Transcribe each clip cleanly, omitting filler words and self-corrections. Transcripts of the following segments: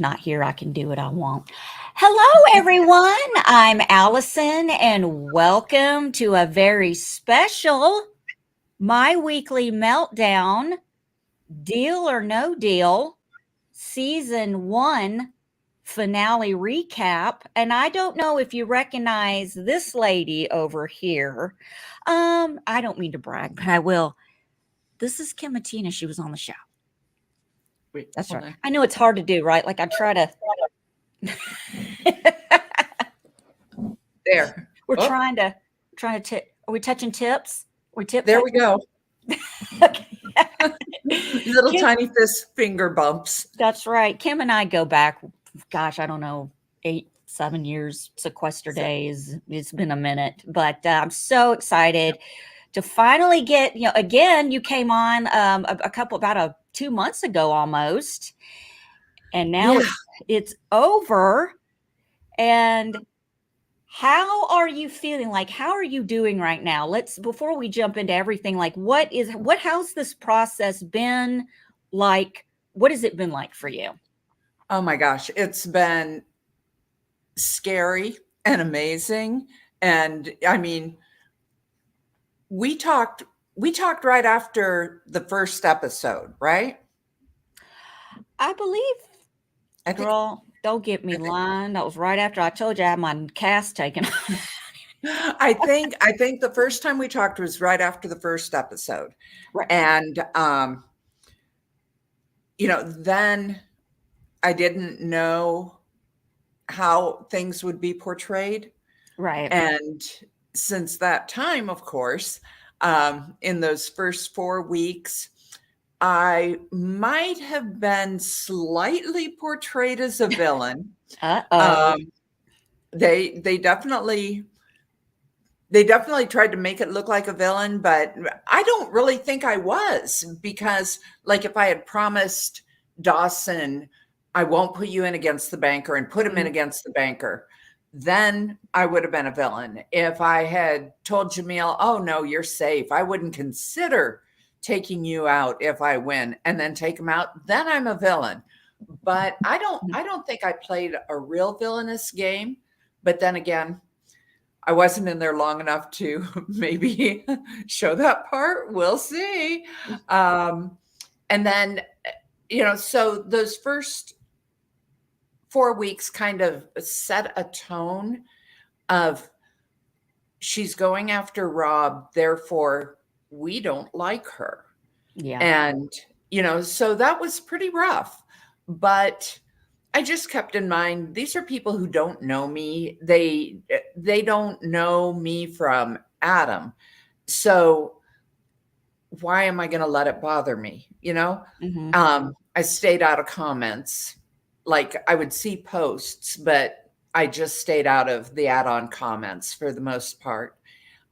Rob's not here, I can do what I want. Hello, everyone. I'm Allison, and welcome to a very special My Weekly Meltdown Deal or No Deal Season 1 finale recap. And I don't know if you recognize this lady over here. I don't mean to brag, but I will. This is Mattina. She was on the show. Wait, That's hold right. on. I know it's hard to do, right? Like I try to. There. We're Oh, trying to are we touching tips? We tip there we go. Okay. Little Kim, tiny fist finger bumps. that's right. Kim and I go back, gosh, I don't know, 7 years, sequester So, days. It's been a minute, but I'm so excited to finally get, again, you came on about 2 months ago almost, and now yeah. it's over. And how are you feeling? Like, how are you doing right now? Before we jump into everything, like, how's this process been like? What has it been like for you? Oh my gosh. It's been scary and amazing. And I mean, we talked we talked right after the first episode, right? I believe, I think girl, don't get me I think lying. That was right after I told you I had my cast taken. I think the first time we talked was right after the first episode. Right. And then I didn't know how things would be portrayed. Right. And since that time, of course, in those first 4 weeks, I might have been slightly portrayed as a villain. Uh-oh. Um, they definitely tried to make it look like a villain, but I don't really think I was, because like if I had promised Dawson, I won't put you in against the banker, and put him in Mhm. against the banker, then I would have been a villain. If I had told Jamil, oh no, you're safe, I wouldn't consider taking you out if I win, and then take him out, then I'm a villain. But I don't think I played a real villainous game. But then again, I wasn't in there long enough to maybe show that part. We'll see. Um, and then, so those first 4 weeks kind of set a tone of, she's going after Rob, therefore we don't like her. Yeah. And, so that was pretty rough. But I just kept in mind, these are people who don't know me. They don't know me from Adam. So why am I going to let it bother me? Hmm. I stayed out of comments. Like, I would see posts, but I just stayed out of the add-on comments for the most part.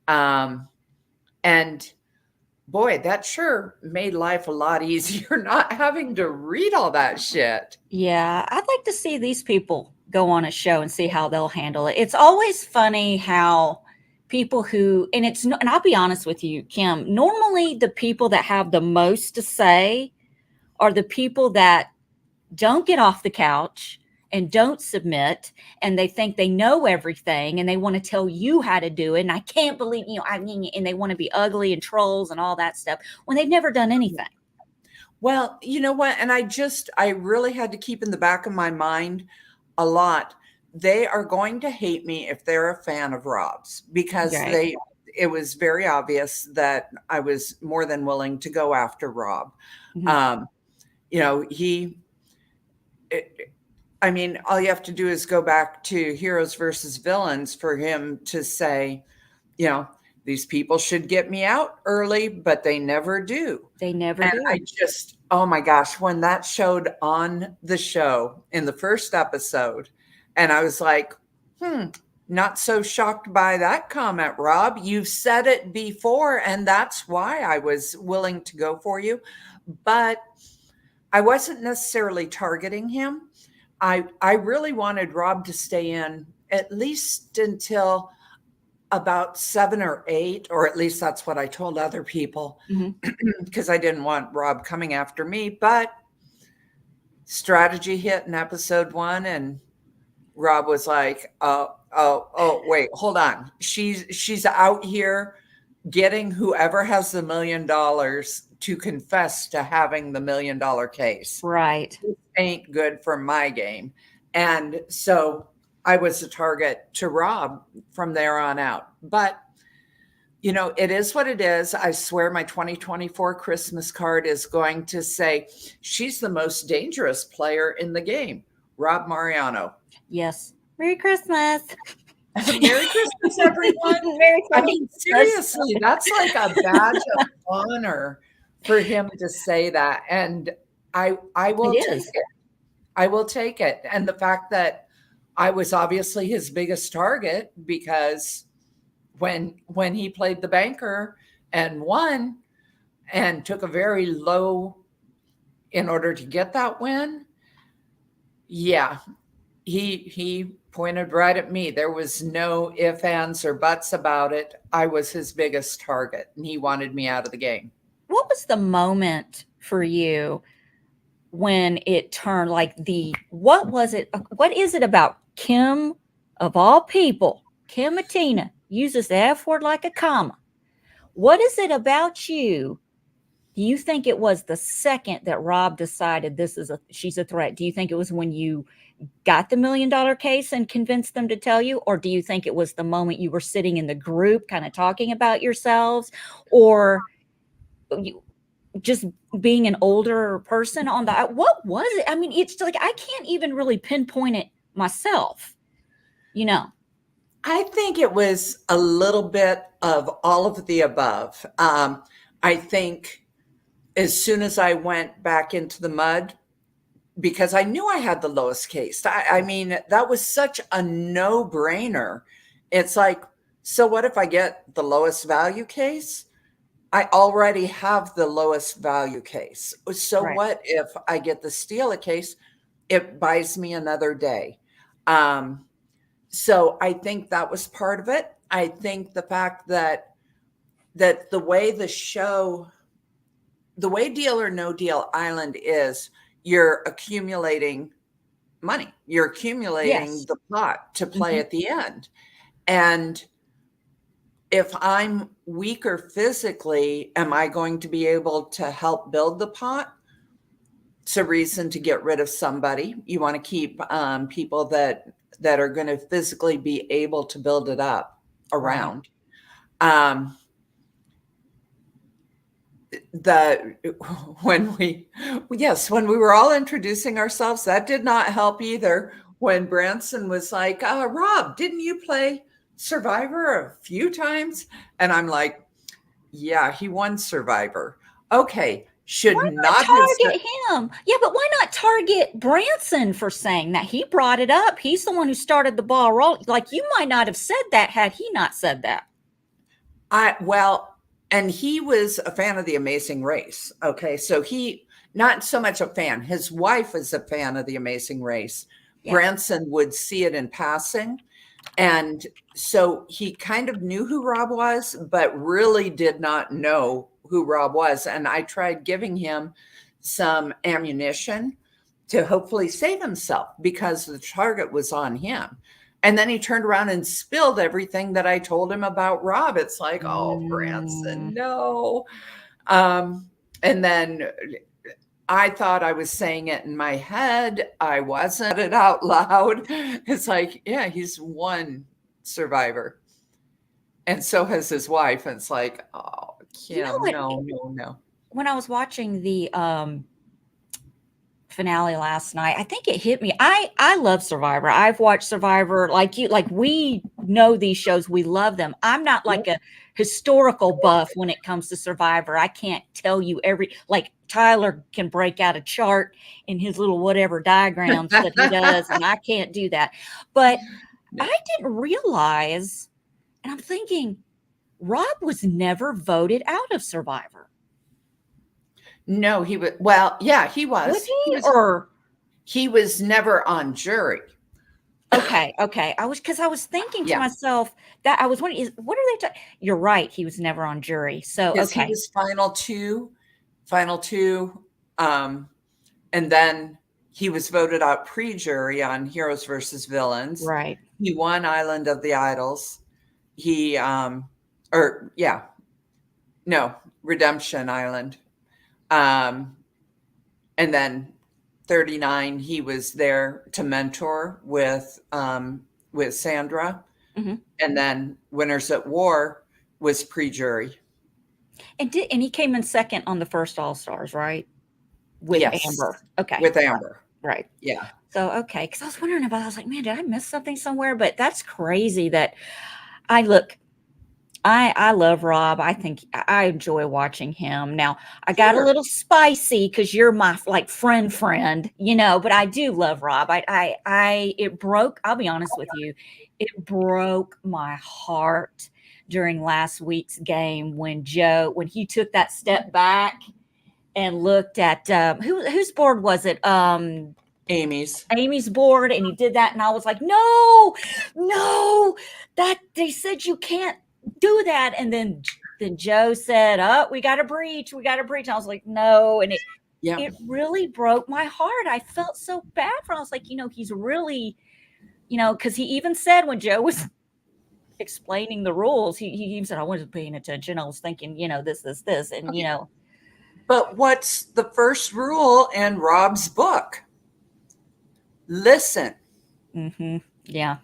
And boy, that sure made life a lot easier, not having to read all that shit. Yeah, I'd like to see these people go on a show and see how they'll handle it. It's always funny how people who, and I'll be honest with you, Kim, normally the people that have the most to say are the people that don't get off the couch and don't submit, and they think they know everything and they want to tell you how to do it. And I can't believe, I mean, and they want to be ugly and trolls and all that stuff when they've never done anything. Well, you know what? And I really had to keep in the back of my mind a lot. They are going to hate me if they're a fan of Rob's, because Right. it was very obvious that I was more than willing to go after Rob. Mhm. Um, I mean, all you have to do is go back to Heroes versus Villains for him to say, these people should get me out early, but they never do. They never And do. oh my gosh, when that showed on the show in the first episode, and I was like, not so shocked by that comment, Rob. You've said it before, and that's why I was willing to go for you. But I wasn't necessarily targeting him. I really wanted Rob to stay in at least until about 7 or 8, or at least that's what I told other people, Mhm. because I didn't want Rob coming after me. But strategy hit in episode 1, and Rob was like, oh, wait, hold on. She's out here getting whoever has the $1 million to confess to having the $1 million case. Right. This ain't good for my game. And so I was a target to Rob from there on out. But it is what it is. I swear my 2024 Christmas card is going to say, she's the most dangerous player in the game, Rob Mariano. Yes. Merry Christmas. Merry Christmas, everyone. Merry I Christmas. mean, seriously, that's like a badge of honor for him to say that. And I will It take is. it. I will take it. And the fact that I was obviously his biggest target, because when he played the banker and won and took a very low in order to get that win, yeah, he pointed right at me. There was no ifs, ands, or buts about it. I was his biggest target, and he wanted me out of the game. What was the moment for you when it turned what was it? What is it about Kim, of all people, Kim Mattina, uses the F word like a comma. What is it about you? Do you think it was the second that Rob decided she's a threat? Do you think it was when you got the $1 million case and convinced them to tell you? Or do you think it was the moment you were sitting in the group kind of talking about yourselves? Or just being an older person on that? What was it? I mean, it's like, I can't even really pinpoint it myself. I think it was a little bit of all of the above. I think as soon as I went back into the mud, because I knew I had the lowest case. I mean, that was such a no-brainer. It's like, so what if I get the lowest value case? I already have the lowest value case. So Right. what if I get the steal a case? It buys me another day. So I think that was part of it. I think the fact that the way the show, the way Deal or No Deal Island is, you're accumulating money. You're accumulating Yes. the pot to play at the end. And if I'm weaker physically, am I going to be able to help build the pot? It's a reason to get rid of somebody. You want to keep people that are going to physically be able to build it up around. Right. When we were all introducing ourselves, that did not help either. When Branson was like, Rob, didn't you play Survivor a few times? And I'm like, yeah, he won Survivor. Okay, Why not target him? Yeah, but why not target Branson for saying that? He brought it up. He's the one who started the ball rolling. Like, you might not have said that had he not said that. And he was a fan of The Amazing Race. Okay, so he, not so much a fan. His wife is a fan of The Amazing Race. Yeah. Branson would see it in passing. And so he kind of knew who Rob was, but really did not know who Rob was. And I tried giving him some ammunition to hopefully save himself, because the target was on him. And then he turned around and spilled everything that I told him about Rob. It's like, oh, Branson, no. And then I thought I was saying it in my head. I wasn't it out loud. It's like, yeah, he's won Survivor. And so has his wife. And it's like, oh, Kim, no. When I was watching the finale last night, I think it hit me. I love Survivor. I've watched Survivor like you. Like, we know these shows. We love them. I'm not like a historical buff when it comes to Survivor. I can't tell you like Tyler can break out a chart in his little whatever diagrams that he does, and I can't do that. But I didn't realize, and I'm thinking, Rob was never voted out of Survivor. No, he was. Well, yeah, he was. Was he? He was never on jury. Okay. I was thinking to myself that I was wondering, what are they talking? You're right. He was never on jury. So, okay. He was final two. And then he was voted out pre-jury on Heroes versus Villains. Right. He won Island of the Idols. He or yeah, no, Redemption Island. Um and then 39 he was there to mentor with Sandra. Hmm. And then Winners at War was pre-jury. And he came in second on the first All Stars, right? With Yes, Amber. Okay. with Amber. Right. Yeah. So, okay, because I was wondering about, I was like, man, did I miss something somewhere? But that's crazy that I look, I love Rob. I think I enjoy watching him. Now, I got a Sure. little spicy because you're my like friend, but I do love Rob. It broke, I'll be honest with you, it broke my heart during last week's game when when he took that step back and looked at whose board was it? Amy's. Amy's board, and he did that, and I was like, no, no, that they said you can't do that. And then Joe said, oh, we got to breach, And I was like, no. And Yeah. it really broke my heart. I felt so bad for him. I was like, he's really, because he even said when Joe was explaining the rules, he even said, I wasn't paying attention. I was thinking, this. And, Okay. But what's the first rule in Rob's book? Listen. Yeah.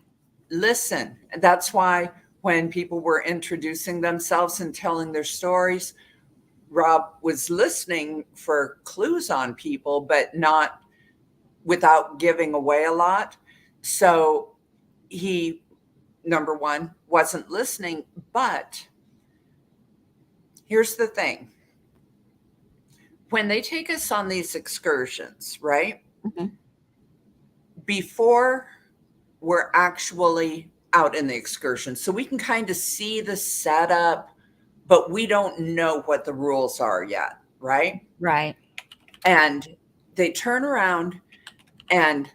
Listen. That's why when people were introducing themselves and telling their stories, Rob was listening for clues on people, but not without giving away a lot. So he, number one, wasn't listening. But here's the thing. When they take us on these excursions, right? Mm-hmm. Before we're actually out in the excursion, so we can kind of see the setup, but we don't know what the rules are yet, right? Right. And they turn around and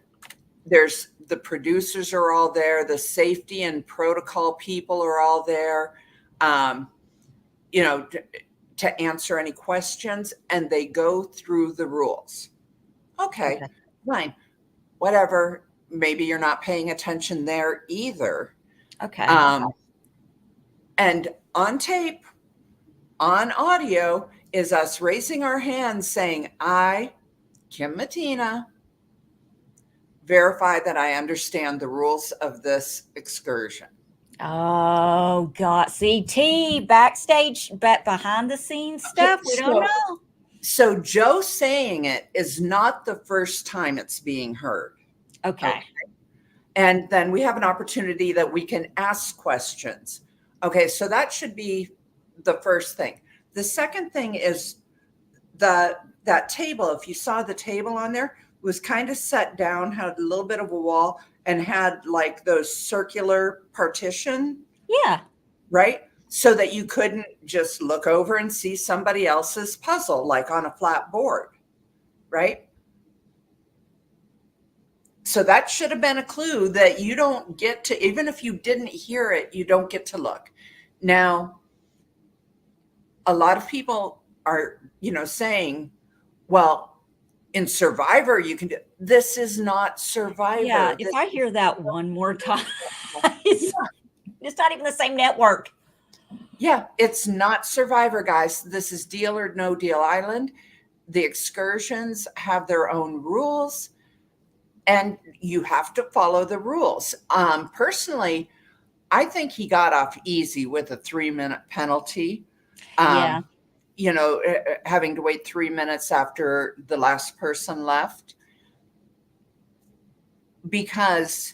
there's the producers are all there, the safety and protocol people are all there, to answer any questions, and they go through the rules. Okay, fine, whatever. Maybe you're not paying attention there either. Okay. And on tape, on audio, is us raising our hands saying, I, Kim Mattina, verify that I understand the rules of this excursion. Oh God! See, backstage, behind the scenes stuff. We don't know. So Joe saying it is not the first time it's being heard. Okay. And then we have an opportunity that we can ask questions. Okay, so that should be the first thing. The second thing is that table. If you saw the table on there, was kind of set down, had a little bit of a wall, and had like those circular partition. Yeah. Right? So that you couldn't just look over and see somebody else's puzzle, like on a flat board. Right? So that should have been a clue that you don't get to, even if you didn't hear it, you don't get to look. Now, a lot of people are, saying, well, in Survivor, you can do this. Is not Survivor. Yeah. If I hear that one more time, it's not even the same network. Yeah, it's not Survivor, guys. This is Deal or No Deal Island. The excursions have their own rules, and you have to follow the rules. Personally, I think he got off easy with a 3-minute penalty. Yeah. Having to wait 3 minutes after the last person left. Because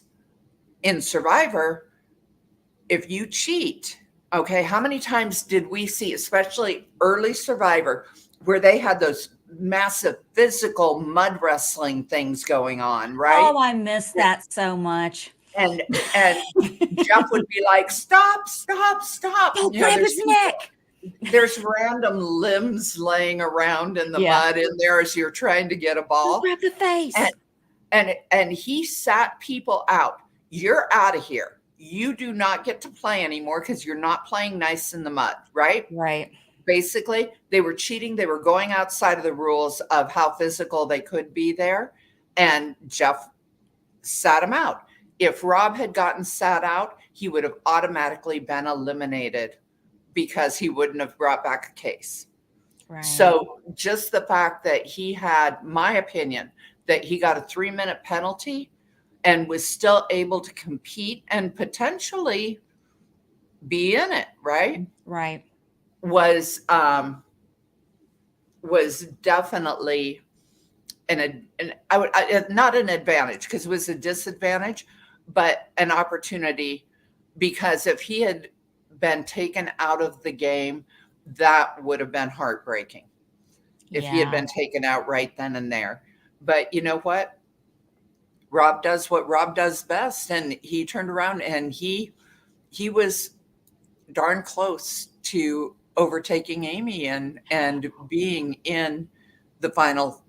in Survivor, if you cheat, okay, how many times did we see, especially early Survivor, where they had those massive physical mud wrestling things going on, right? Oh, I miss that so much. And Jeff would be like, stop. Don't grab his neck. There's random limbs laying around in the mud in there as you're trying to get a ball. Don't grab the face. And he sat people out. You're out of here. You do not get to play anymore because you're not playing nice in the mud, right? Right. Basically, they were cheating. They were going outside of the rules of how physical they could be there. and Jeff sat him out. If Rob had gotten sat out, he would have automatically been eliminated because he wouldn't have brought back a case. Right. So just the fact that he had, my opinion, that he got a 3-minute penalty and was still able to compete and potentially be in it, right? Right. Was definitely an I would not an advantage because it was a disadvantage, but an opportunity, because if he had been taken out of the game, that would have been heartbreaking if he had Yeah. been taken out right then and there. But you know what? Rob does what Rob does best, and he turned around and he was darn close to overtaking Amy and being in the final,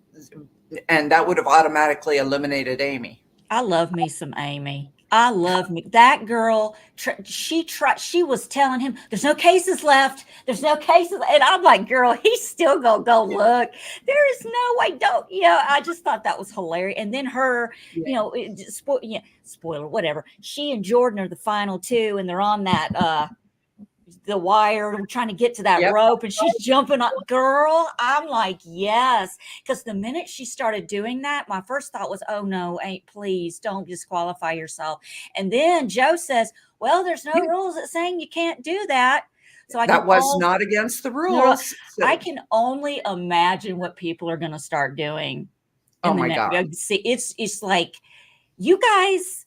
and that would have automatically eliminated Amy. I love me some Amy. I love me that girl. She was telling him, "There's no cases left. There's no cases," and I'm like, "Girl, he's still gonna go look. There is no way. Don't." I just thought that was hilarious. And then her, Yeah. spoiler, whatever. She and Jordan are the final two, and they're on that the wire trying to get to that Yep. rope, and she's jumping on. Girl, I'm like, yes, because the minute she started doing that, my first thought was, oh no, ain't, please don't disqualify yourself. And then Joe says, well, there's no rules that saying you can't do that. So I can That was all not against the no, rules. I So, can only imagine what people are going to start doing oh in the my next. God. See, it's like you guys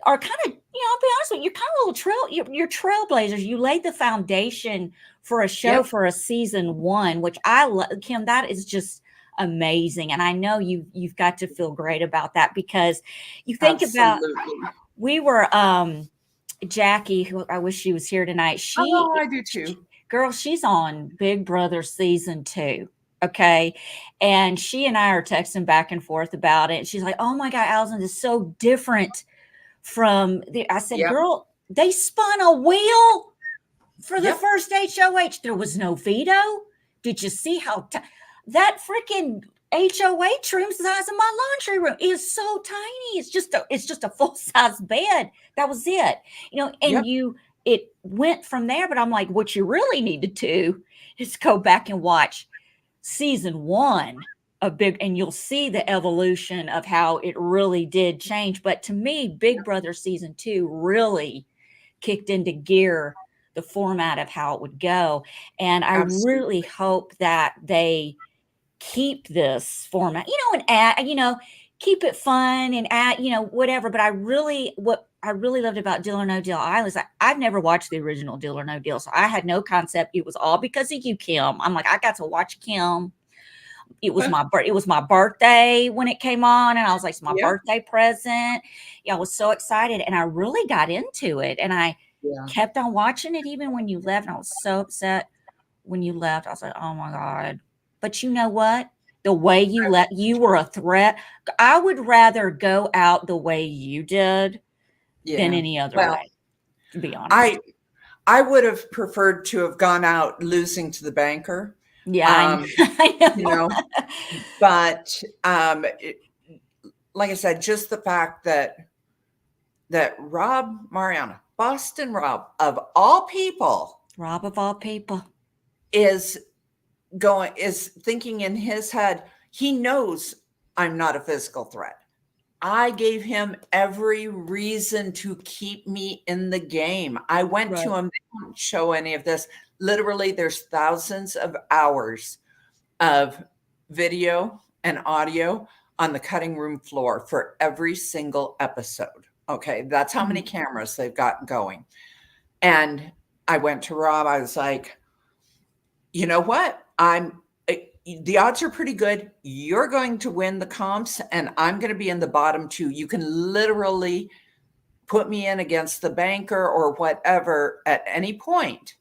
are kind of, I'll be honest with you, you're kind of little you're trailblazers. You laid the foundation for a show Yep. for a season one, which I love. Kim, that is just amazing. And I know you've got to feel great about that, because you think about, Absolutely. we were Jackie, who I wish she was here tonight. Oh, I do too. Girl, she's on Big Brother season 2. Okay. And she and I are texting back and forth about it. She's like, oh my God, Allison, this is so different from the, I said, Yep. girl, they spun a wheel for the Yep. first HOH. There was no veto. Did you see how that freaking HOH room size of my laundry room is so tiny? It's just a full size bed. That was it. And Yep. it went from there. But I'm like, what you really need to do is go back and watch season 1 of Big, and you'll see the evolution of how it really did change. But to me, Big Brother season 2 really kicked into gear the format of how it would go. And I really Absolutely. hope that they keep this format, and add, keep it fun and add, whatever. But what I really loved about Deal or No Deal Island is I've never watched the original Deal or No Deal. So I had no concept. It was all because of you, Kim. I'm like, I got to watch Kim. It was my birthday when it came on, and I was like, it's my Yep. birthday present. Yeah, I was so excited, and I really got into it, and I Yeah. kept on watching it even when you left. And I was so upset when you left. I was like, oh my God. But you know what? The way you left, you were a threat. I would rather go out the way you did than Yeah. any other Well, way, to be I honest. I would have preferred to have gone out losing to the banker. Yeah, I, Um, I you know. know, but like I said, just the fact that Rob Mariana, Boston Rob, of all people, Rob of all people. is is thinking in his head, he knows I'm not a physical threat. I gave him every reason to keep me in the game. I went to Right. him, they don't show any of this. Literally, there's thousands of hours of video and audio on the cutting room floor for every single episode. Okay, that's how many Mhm. cameras they've got going. And I went to Rob, I was like, you know what? The odds are pretty good. You're going to win the comps, and I'm going to be in the bottom two. You can literally put me in against the banker or whatever at any point,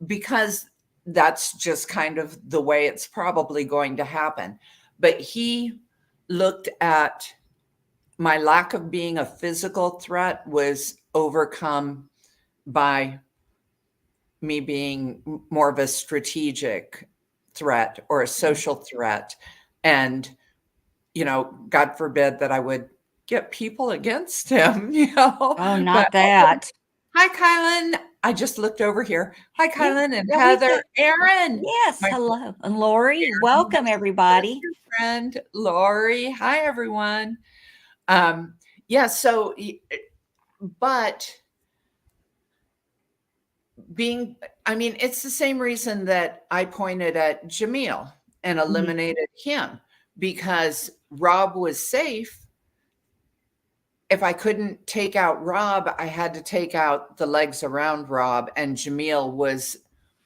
because that's just kind of the way it's probably going to happen. But he looked at my lack of being a physical threat was overcome by me being more of a strategic threat or a social threat. And God forbid that I would get people against him, Oh, but not that. hi, Kylan. I just looked over here. Hi, Yeah, Kylan and yeah, we've Heather. got Aaron, yes, my hello. And Lori, Aaron's welcome everybody. sister friend, Lori. Hi, everyone. Um, yeah, so, but being, I mean, it's the same reason that I pointed at Jamil and Mhm. eliminated him because Rob was safe. If I couldn't take out Rob, I had to take out the legs around Rob, and Jamil was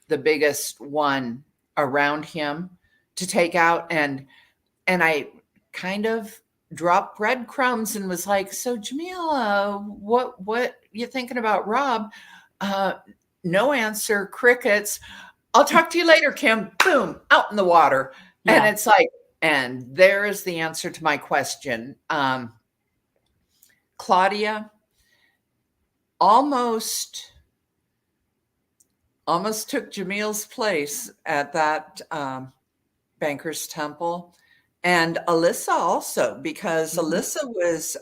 the biggest one around him to take out. And I kind of dropped breadcrumbs and was like, "So Jamil, what you thinking about Rob?" Uh, no answer, crickets. I'll talk to you later, Kim. Boom, out in the water. And Yeah. it's like, and there is the answer to my question. Claudia almost almost took Jamil's place at that Banker's Temple, and Alyssa also, because Mhm. Alyssa was,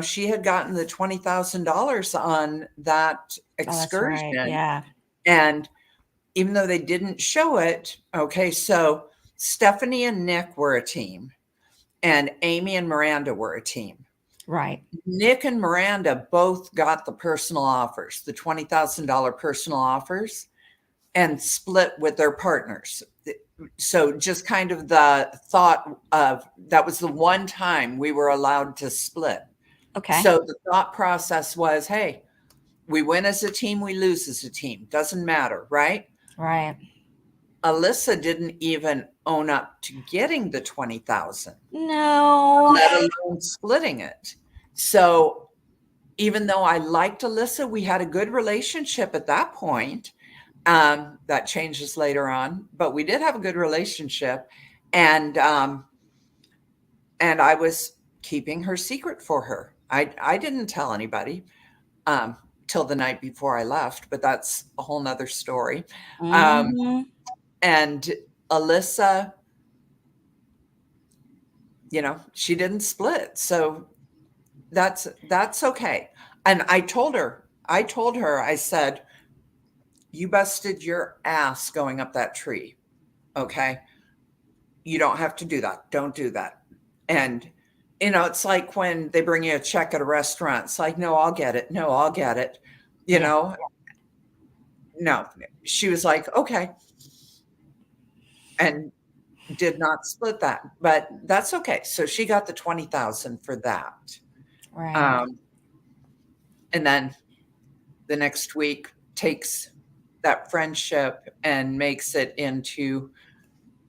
she had gotten the $20,000 on that Oh, that's right. excursion, Yeah. and even though they didn't show it, okay, so Stephanie and Nick were a team, and Amy and Miranda were a team. Right. Nick and Miranda both got the personal offers, the $20,000 personal offers, and split with their partners. So just kind of the thought of that was the one time we were allowed to split. Okay. So the thought process was, hey, we win as a team, we lose as a team. Doesn't matter, right? Right. Alyssa didn't even own up to getting the 20,000, No. let alone splitting it. So even though I liked Alyssa, we had a good relationship at that point. That changes later on, but we did have a good relationship, and and I was keeping her secret for her. I didn't tell anybody um, till the night before I left, but that's a whole nother story. Um, Mhm. and Alyssa, she didn't split, so that's okay. And I told her, I said, you busted your ass going up that tree, okay? You don't have to do that. Don't do that. And it's like when they bring you a check at a restaurant. It's like, no, I'll get it. No, I'll get it. You Yeah. know, no. She was like, okay, and did not split that, but that's okay. So she got the 20,000 for that. Right. Um, and then the next week takes that friendship and makes it into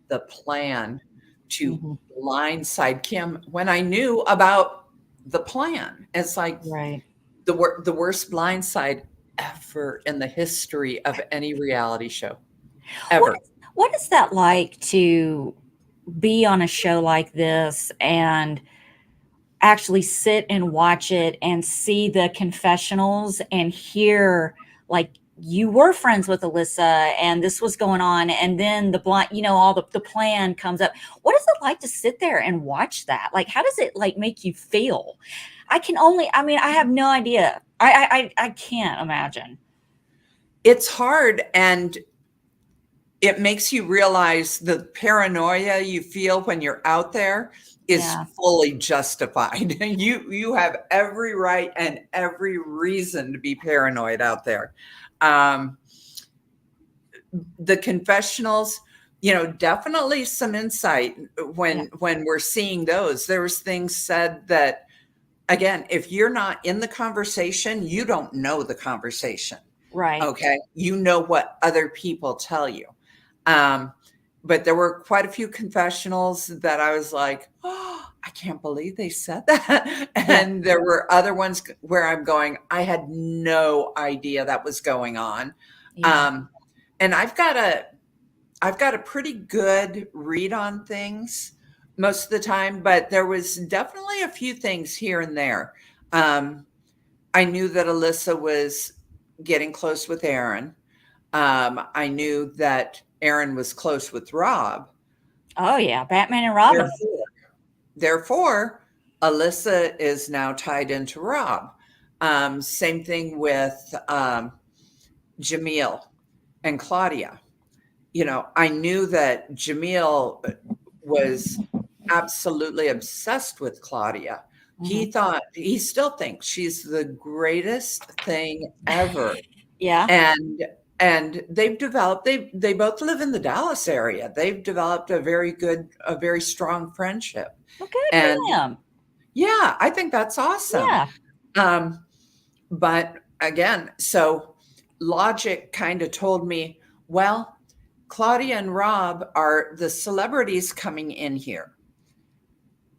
the plan to Mhm. blindside Kim when I knew about the plan. It's like Right. the worst blindside ever in the history of any reality show What ever. is what is that like to be on a show like this and actually sit and watch it and see the confessionals and hear like you were friends with Alyssa and this was going on and then the blind all the plan comes up. What is it like to sit there and watch that? Like how does it like make you feel? I mean I have no idea. I can't imagine. It's hard, and it makes you realize the paranoia you feel when you're out there is Yeah. fully justified. You have every right and every reason to be paranoid out there. Um, the confessionals, definitely some insight Yeah. when we're seeing those. There was things said that, again, if you're not in the conversation, you don't know the conversation. Right. Okay, you know what other people tell you. um, but there were quite a few confessionals that I was like, oh, I can't believe they said that. Yeah. And there were other ones where I'm going, I had no idea that was going on. Yeah. um, and I've got a pretty good read on things most of the time, but there was definitely a few things here and there. Um, I knew that Alyssa was getting close with Aaron. I knew that Aaron was close with Rob. Oh yeah, Batman and Robin. Therefore, therefore, Alyssa is now tied into Rob. Same thing with Jamil and Claudia. I knew that Jamil was absolutely obsessed with Claudia. Hmm. He still thinks she's the greatest thing ever. Yeah. And they both live in the Dallas area. They've developed a very strong friendship. Well, good for And them. yeah, I think that's awesome. Yeah. Um, but again, so logic kind of told me, well, Claudia and Rob are the celebrities coming in here.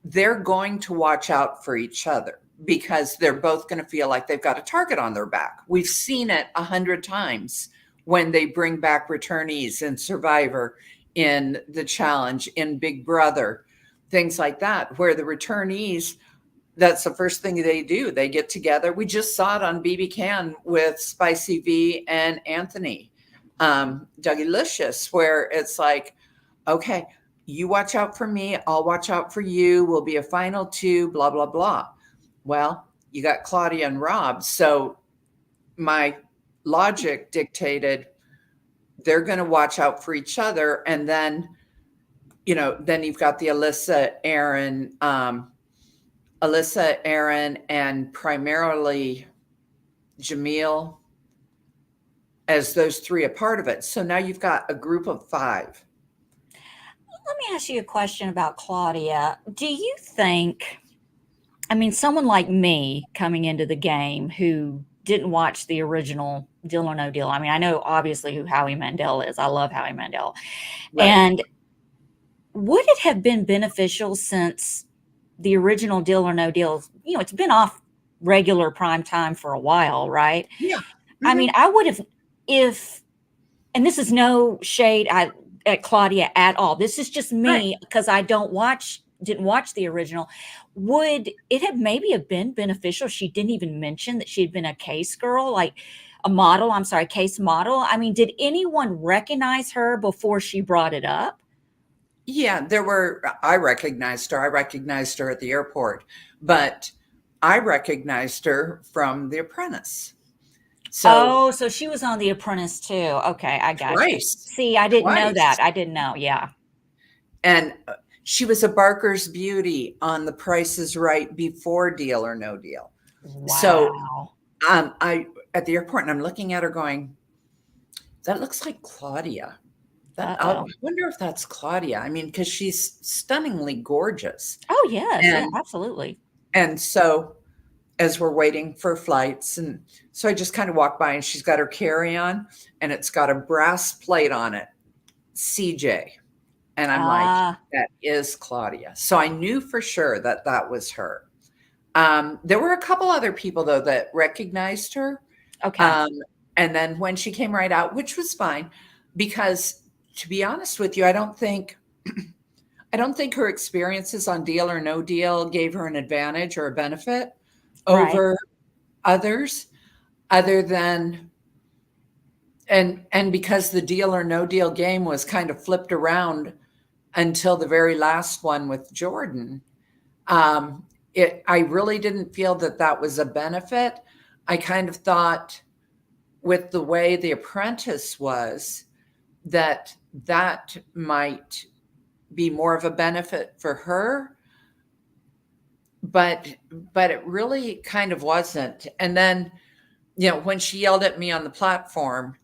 They're going to watch out for each other because they're both going to feel like they've got a target on their back. We've seen it 100 times when they bring back returnees in Survivor, in the challenge, in Big Brother, things like that, where the returnees, that's the first thing they do. They get together. We just saw it on BB Can with Spicy V and Anthony, Dougie Licious, where it's like, okay, you watch out for me, I'll watch out for you. We'll be a final two, blah, blah, blah. Well, you got Claudia and Rob. So my logic dictated they're going to watch out for each other. And then, then you've got the Alyssa, Aaron, and primarily Jamil as those three a part of it. So now you've got a group of five. Let me ask you a question about Claudia. Do you think, I mean, someone like me coming into the game who didn't watch the original Deal or No Deal, I mean, I know obviously who Howie Mandel is. I love Howie Mandel. Right. And would it have been beneficial since the original Deal or No Deal, it's been off regular prime time for a while, right? Yeah. I mean, I would have, if, and this is no shade at Claudia at all. This is just Right. me because I didn't watch the original. Would it have maybe have been beneficial? She didn't even mention that she had been a case girl, like a model. I'm sorry, case model. I mean, did anyone recognize her before she brought it up? Yeah, I recognized her. I recognized her at the airport, but I recognized her from The Apprentice. So Oh, so she was on The Apprentice too. Okay, I got you. twice, See, I didn't know that. twice. I didn't know. Yeah. And she was a Barker's Beauty on The Price is Right before Deal or No Deal. So Wow. I at the airport and I'm looking at her going, that looks like Claudia. I Uh-oh. wonder if that's Claudia. I mean, because she's stunningly gorgeous. Oh, yes. Yeah, And absolutely. and so as we're waiting for flights, and so I just kind of walk by and she's got her carry-on and it's got a brass plate on it, CJ. And I'm like, Ah, that is Claudia. So I knew for sure that that was her. There were a couple other people though that recognized her. okay. Um, and then when she came right out, which was fine, because to be honest with you, I don't think her experiences on Deal or No Deal gave her an advantage or a benefit Right. over others, other than and because the Deal or No Deal game was kind of flipped around until the very last one with Jordan. Um, I really didn't feel that that was a benefit. I kind of thought with the way The Apprentice was that might be more of a benefit for her, but it really kind of wasn't. And then, when she yelled at me on the platform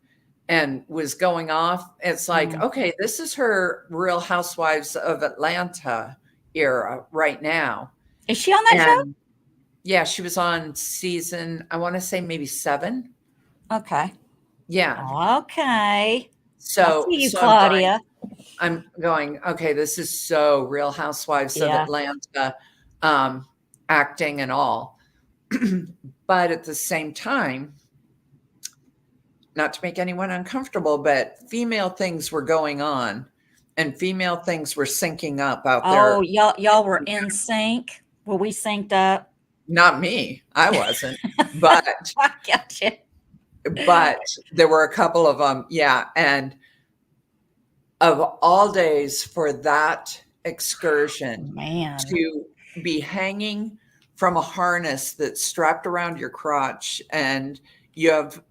and was going off, it's like, Mhm. okay, this is her Real Housewives of Atlanta era right now. Is she on that show? And yeah, she was on season, I want to say maybe 7. Okay. Yeah. Okay. I So see you, I'm going, Claudia. okay, this is so Real Housewives of Yeah. Atlanta, acting and all. But at the same time, not to make anyone uncomfortable, but female things were going on and female things were syncing up out Oh, there. y'all were in sync? Were we synced up? Not me, I wasn't, but I got you. but there were a couple of them, yeah. And of all days for that excursion Man. to be hanging from a harness that's strapped around your crotch, and you have,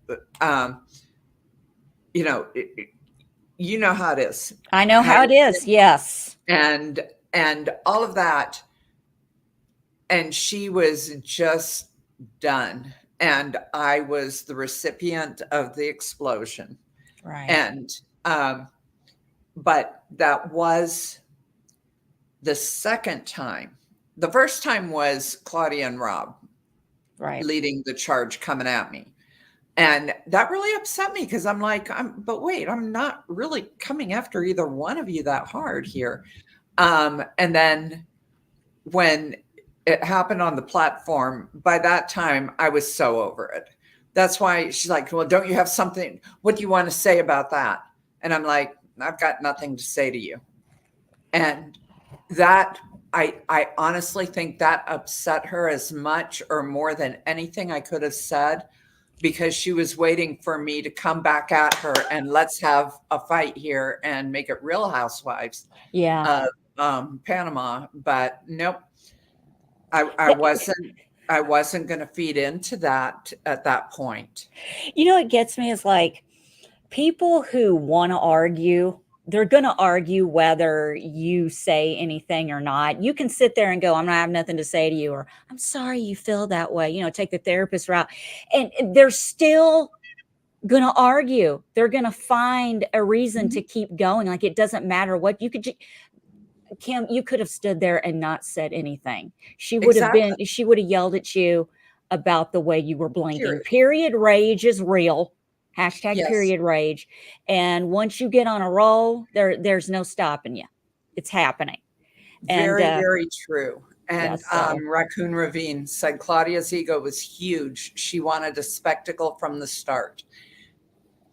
um, you know, you know how it is, I know how it having is. Yes. and all of that, and she was just done, and I was the recipient of the explosion, Right. and um, but that was the second time. The first time was Claudia and Rob Right. leading the charge coming at me. And that really upset me because I'm like, but wait, I'm not really coming after either one of you that hard here. And then when it happened on the platform, by that time I was so over it. That's why she's like, well, don't you have something? What do you want to say about that? And I'm like, I've got nothing to say to you. And that I honestly think that upset her as much or more than anything I could have said, because she was waiting for me to come back at her and let's have a fight here and make it Real Housewives Yeah. of Panama. But nope, I wasn't. I wasn't going to feed into that at that point. You know, what gets me is like people who want to argue, they're going to argue whether you say anything or not. You can sit there and go, I'm not have nothing to say to you, or I'm sorry you feel that way, take the therapist route. And they're still going to argue. They're going to find a reason to Mhm. keep going. Like it doesn't matter what you could. Kim, you could have stood there and not said anything. Exactly. She would have yelled at you about the way you were blinking. Period. Period rage is real. Hashtag Yes. period rage. And once you get on a roll, there's no stopping you. It's happening. And Very, very true. yeah, And so Raccoon Ravine said Claudia's ego was huge. She wanted a spectacle from the start.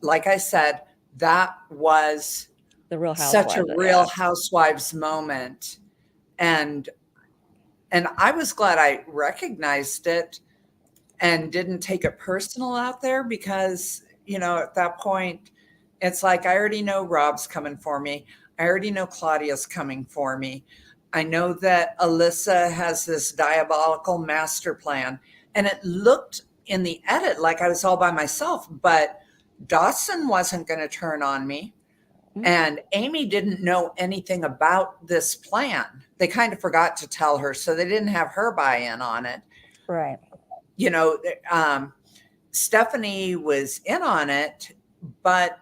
Like I said, that was the Real such a Housewives, Real yeah. Housewives moment. And I was glad I recognized it and didn't take it personal out there, because, at that point, it's like I already know Rob's coming for me. I already know Claudia's coming for me. I know that Alyssa has this diabolical master plan. And it looked in the edit like I was all by myself, but Dawson wasn't going to turn on me. Mm. And Amy didn't know anything about this plan. They kind of forgot to tell her, so they didn't have her buy in on it. Right. You know, Stephanie was in on it, but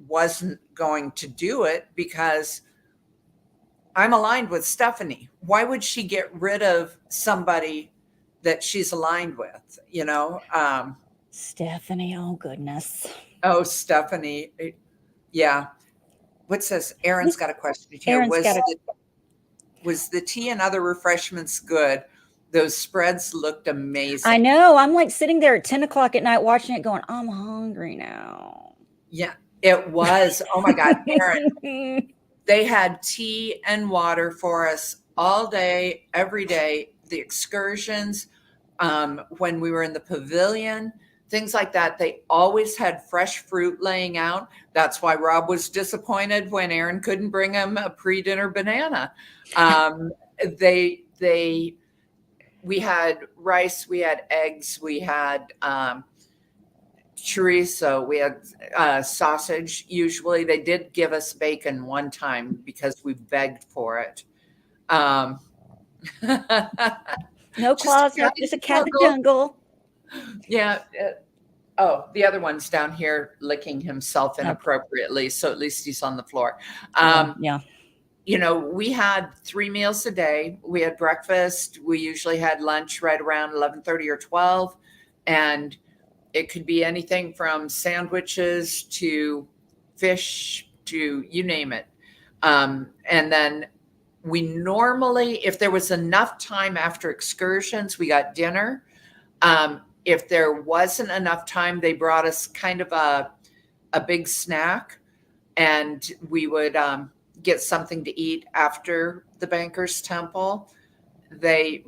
wasn't going to do it because I'm aligned with Stephanie. Why would she get rid of somebody that she's aligned with? Stephanie, oh goodness. Oh, Stephanie. Yeah. What's this? Aaron's got a question here. Aaron's got a Was the tea and other refreshments good? Those spreads looked amazing. I know. I'm like sitting there at 10 o'clock at night watching it going, I'm hungry now. Yeah, it was. Oh my God, Aaron. They had tea and water for us all day, every day. The excursions, when we were in the pavilion, things like that. They always had fresh fruit laying out. That's why Rob was disappointed when Aaron couldn't bring him a pre-dinner banana. They we had rice, we had eggs, we had chorizo, we had sausage. Usually they did give us bacon one time because we begged for it. No claws, just a cat in the jungle. Yeah. Oh, the other one's down here licking himself inappropriately, so at least he's on the floor. Yeah. We had 3 meals a day. We had breakfast. We usually had lunch right around 11:30 or 12, and it could be anything from sandwiches to fish to you name it. And then we normally, if there was enough time after excursions, we got dinner. If there wasn't enough time, they brought us kind of a big snack, and we would get something to eat after the Bankers Temple. They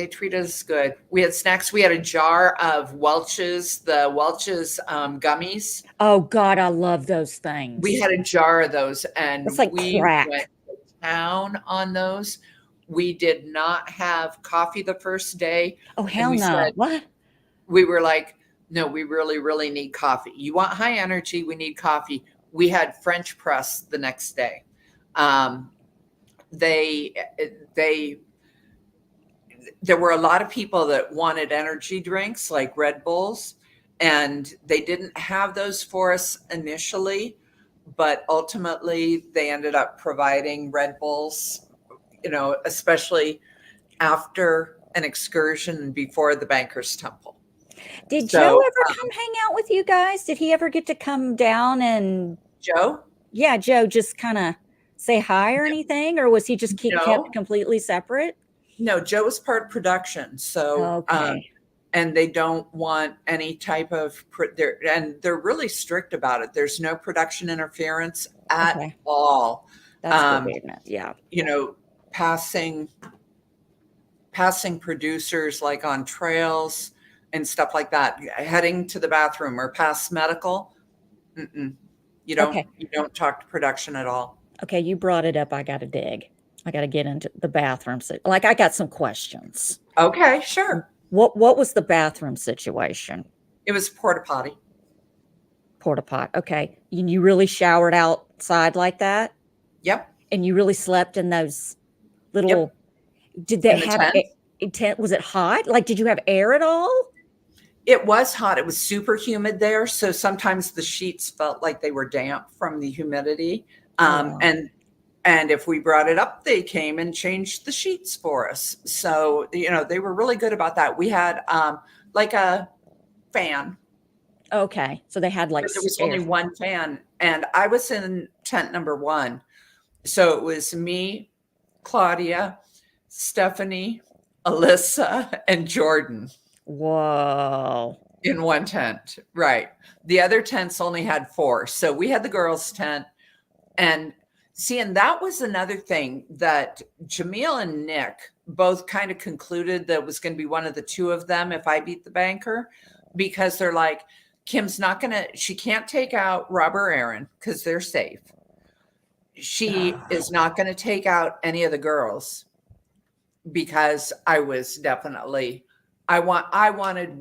treated us good. We had snacks. We had a jar of the Welch's gummies. Oh God, I love those things. We had a jar of those, and It's like we crack. went. down on those. We did not have coffee the first day. Oh, And hell we no. said, What? we were like, no, we really, really need coffee. You want high energy? We need coffee. We had French press the next day. Um, they, they, there were a lot of people that wanted energy drinks like Red Bulls, and they didn't have those for us initially, but ultimately they ended up providing Red Bulls, especially after an excursion before the Bankers Temple. Did Joe So, ever come hang out with you guys? Did he ever get to come down and, Joe, yeah, Joe, just kind of say hi or anything? Or was he just kept no, completely separate? no, Joe is part production. So, Okay. and they don't want any type of, they're really strict about it. There's no production interference at Okay. all. That's good, Um, isn't it? Yeah. you know, passing producers like on trails and stuff like that, heading to the bathroom or past medical. Mm-mm. Okay. You don't talk to production at all. Okay. You brought it up. I got to dig. I got to get into the bathroom. Like, I got some questions. Okay, sure. What was the bathroom situation? It was porta potty. Porta pot. Okay. You really showered outside like that? Yep. And you really slept in those Yep. little, did they In the have tent. tent? Was it hot? Like, did you have air at all? It was hot. It was super humid there. So sometimes the sheets felt like they were damp from the humidity. Um, Oh, and and if we brought it up, they came and changed the sheets for us. So, they were really good about that. We had like a fan, okay. So they had like but there was air. only one fan. And I was in tent number one. So it was me, Claudia, Stephanie, Alyssa, and Jordan Whoa. in one tent. Right. The other tents only had four. So we had the girls' tent. And and that was another thing that Jamil and Nick both kind of concluded that was going to be one of the two of them if I beat the banker, because they're like, she can't take out Rob or Aaron because they're safe. She is not going to take out any of the girls because I wanted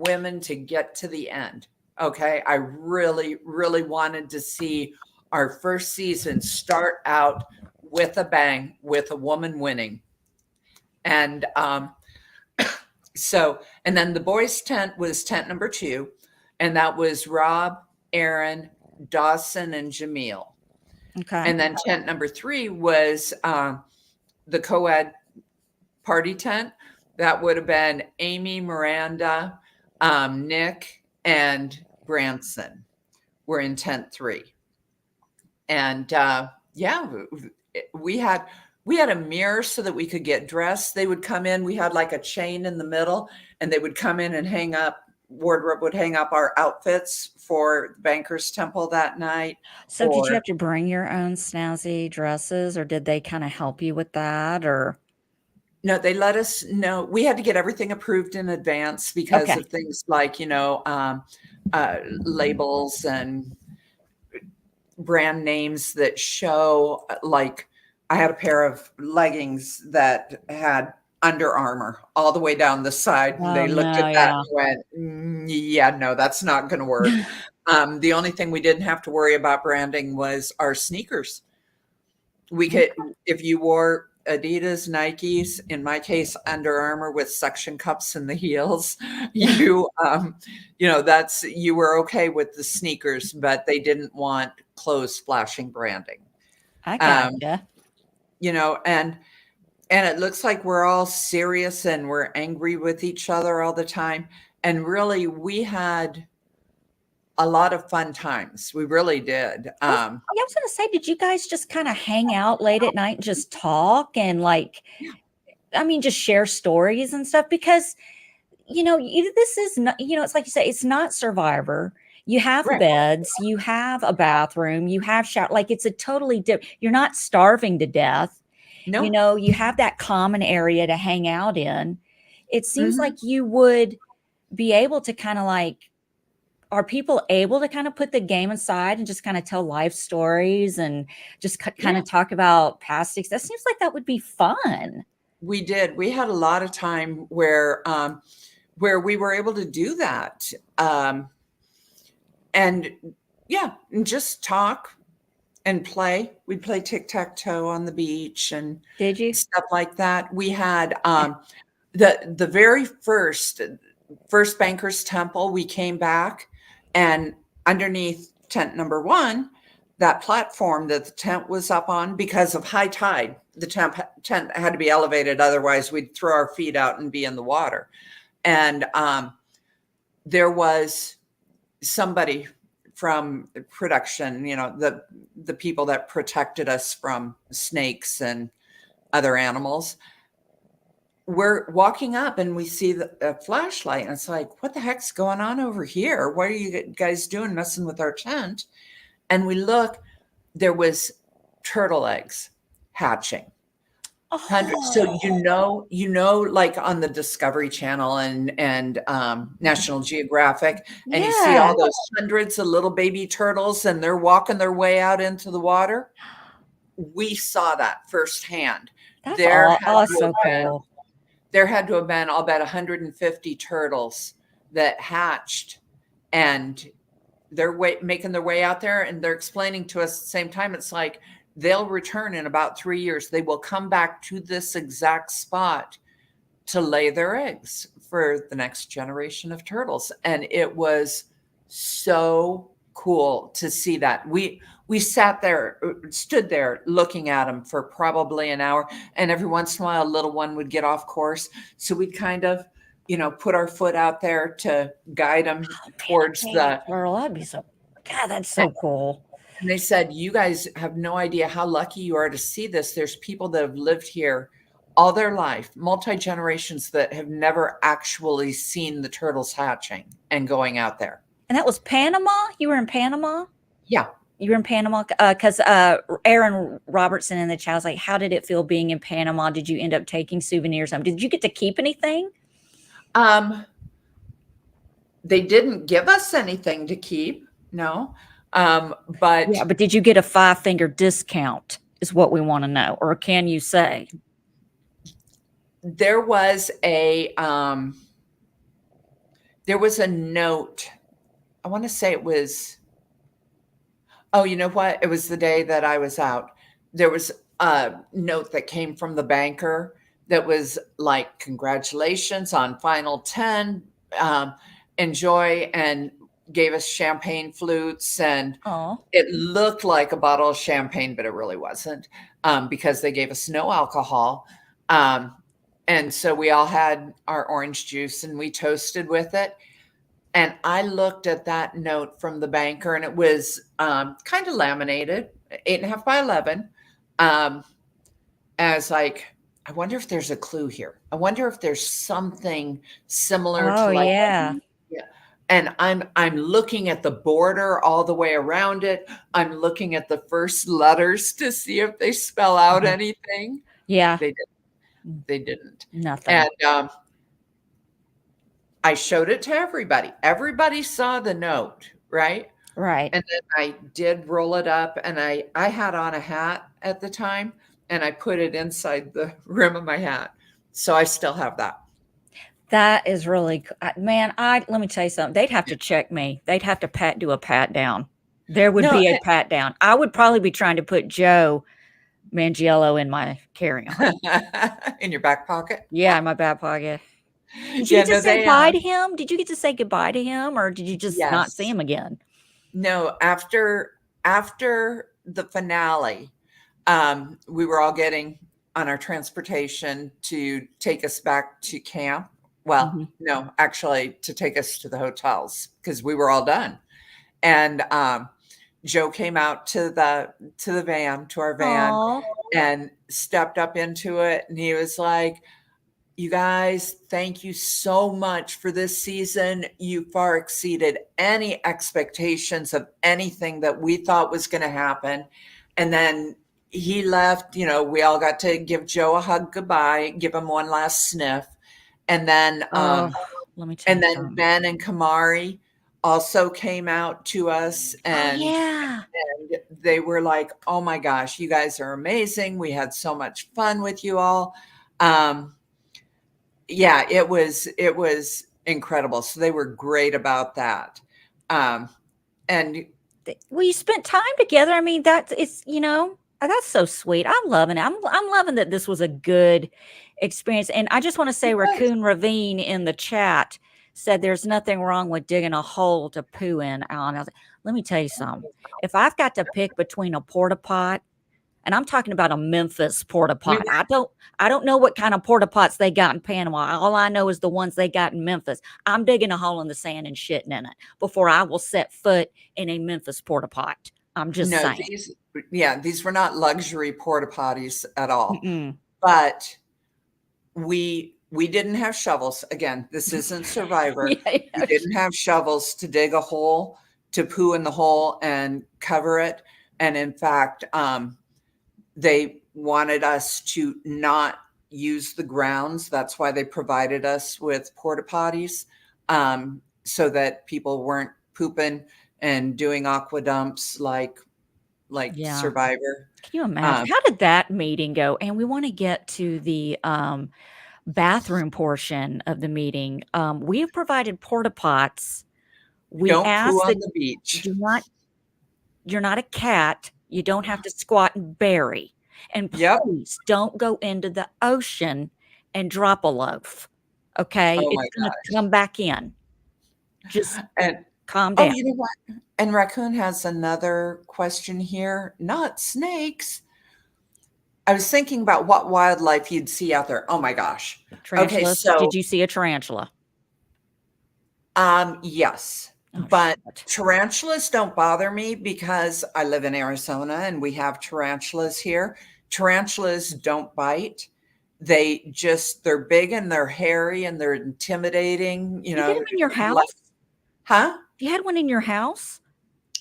women to get to the end. Okay. I really, really wanted to see our first season start out with a bang, with a woman winning. And and then the boys' tent was tent number two, and that was Rob, Aaron, Dawson, and Jamil. Okay. And then tent number three was the co ed party tent. That would have been Amy, Miranda, Nick, and Branson were in tent three. And yeah, we had a mirror so that we could get dressed. They would come in. We had like a chain in the middle, and they would come in and hang up. Wardrobe would hang up our outfits for the Bankers Temple that night. So did you Or have to bring your own snazzy dresses, or did they kind of help you with that? Or no, they let us know. We had to get everything approved in advance because okay. of things like, labels and brand names that show, like, I had a pair of leggings that had Under Armour all the way down the side. And Oh they looked no, at that yeah. and went, yeah, no, that's not going to work. The only thing we didn't have to worry about branding was our sneakers. We could, if you wore Adidas, Nikes, in my case, Under Armour with suction cups in the heels, you were okay with the sneakers, but they didn't want clothes flashing branding. I Um, gotcha. and it looks like we're all serious and we're angry with each other all the time. And really, we had a lot of fun times. We really did. I was gonna say, did you guys just kind of hang out late at night and just talk and like, Yeah, I mean, just share stories and stuff? Because this is not, it's like you say, it's not Survivor. You have right. beds, you have a bathroom, you have shower. Like, it's a totally different. You're not starving to death. No. You have that common area to hang out in. It seems Mhm. like you would be able to kind of like are people able to kind of put the game aside and just kind of tell life stories and just kind Yeah, of talk about past that seems like that would be fun. we did. We had a lot of time where we were able to do that. And yeah, and just talk and play. We'd play tic-tac-toe on the beach and Did you? stuff like that. We had the very first Bankers Temple, we came back, and underneath tent number one, that platform that the tent was up on, because of high tide, the tent had to be elevated, otherwise we'd throw our feet out and be in the water. And there was somebody from production, the people that protected us from snakes and other animals. We're walking up and we see a flashlight, and it's like, what the heck's going on over here? What are you guys doing messing with our tent? And we look, there was turtle eggs hatching. Hundreds. So Oh, like on the Discovery Channel and National Geographic, and you see yeah. all those hundreds of little baby turtles, and they're walking their way out into the water. We saw that firsthand. That's There all. had Oh, to so have been, cool. I'll bet, 150 turtles that hatched, and they're making their way out there, and they're explaining to us at the same time. It's like, they'll return in about 3 years. They will come back to this exact spot to lay their eggs for the next generation of turtles. And it was so cool to see that. We stood there looking at them for probably an hour, and every once in a while a little one would get off course. So we'd kind of, put our foot out there to guide them Oh man, towards a baby the. turtle. That'd be so. God, that's so cool. And they said, you guys have no idea how lucky you are to see this. There's people that have lived here all their life, multi generations, that have never actually seen the turtles hatching and going out there. And that was Panama. You were in Panama. Yeah. You were in Panama because Aaron Robertson in the chat was like, "How did it feel being in Panama? Did you end up taking souvenirs home? Did you get to keep anything?" Um, they didn't give us anything to keep, no. But Yeah, but did you get a 5-finger discount? Is what we want to know, or can you say? there was a note. I want to say it was. Oh, you know what? It was the day that I was out. There was a note that came from the banker that was like, congratulations on final 10. Enjoy, and gave us champagne flutes. And Oh, it looked like a bottle of champagne, but it really wasn't, because they gave us no alcohol. And so we all had our orange juice and we toasted with it. And I looked at that note from the banker, and it was kind of laminated, 8.5 by 11. As like, I wonder if there's a clue here. I wonder if there's something similar oh to like, yeah. yeah. And I'm looking at the border all the way around it. I'm looking at the first letters to see if they spell out Mhm. anything. Yeah, They didn't. They didn't. nothing. And I showed it to everybody. Everybody saw the note, right? Right. And then I did roll it up, and I had on a hat at the time, and I put it inside the rim of my hat. So I still have that. That is really man, I let me tell you something. They'd have to check me. They'd have to do a pat down. There would No, be a pat down. I would probably be trying to put Joe Mangiello in my carry-on. in your back pocket. Yeah, in my back pocket. Did you Yeah, get to no, say they bye to him? Did you get to say goodbye to him, or did you just not see yes. him again? No, after the finale, we were all getting on our transportation to take us back to camp. Well, Mhm. no, actually to take us to the hotels, because we were all done. And Joe came out to the van, to our van, Aw. and stepped up into it, and he was like, you guys, thank you so much for this season. You far exceeded any expectations of anything that we thought was going to happen. And then he left. We all got to give Joe a hug goodbye, give him one last sniff. And then Oh, let me tell and you then something. Ben and Kamari, also came out to us, Oh, and yeah. they were like, "Oh my gosh, you guys are amazing. We had so much fun with you all." Um, yeah, it was incredible. So they were great about that. Um, and Well, you spent time together. I mean, that's it's that's so sweet. I'm loving it. I'm loving that this was a good experience. And I just want to it say, was Raccoon Ravine in the chat said there's nothing wrong with digging a hole to poo in, Alan. I was like, let me tell you something. If I've got to pick between a porta pot, and I'm talking about a Memphis porta we pot. I don't know what kind of porta pots they got in Panama. All I know is the ones they got in Memphis. I'm digging a hole in the sand and shitting in it before I will set foot in a Memphis porta pot. I'm just no, saying. these were not luxury porta potties at all. Mm-mm. But we didn't have shovels. Again, this isn't Survivor. Yeah, We didn't have shovels to dig a hole, to poo in the hole and cover it. And in fact, they wanted us to not use the grounds. That's why they provided us with porta potties, so that people weren't pooping and doing aqua dumps like yeah. Survivor. Can you imagine? Um, How did that meeting go? And we want to get to the bathroom portion of the meeting. We have provided porta pots. We don't poo ask on that the beach. do not you're not a cat. You don't have to squat and bury. And Yep. please don't go into the ocean and drop a loaf. Okay? Oh It's my gonna god. come back in. Just And calm oh, down. you know what? And Raccoon has another question here. Not snakes. I was thinking about what wildlife you'd see out there. Oh my gosh. Okay, Tarantulas. so Did you see a tarantula? yes, Oh, but shit. tarantulas don't bother me because I live in Arizona and we have tarantulas here. Tarantulas don't bite. They're big and they're hairy and they're intimidating, You get them in your like, house? huh? You had one in your house?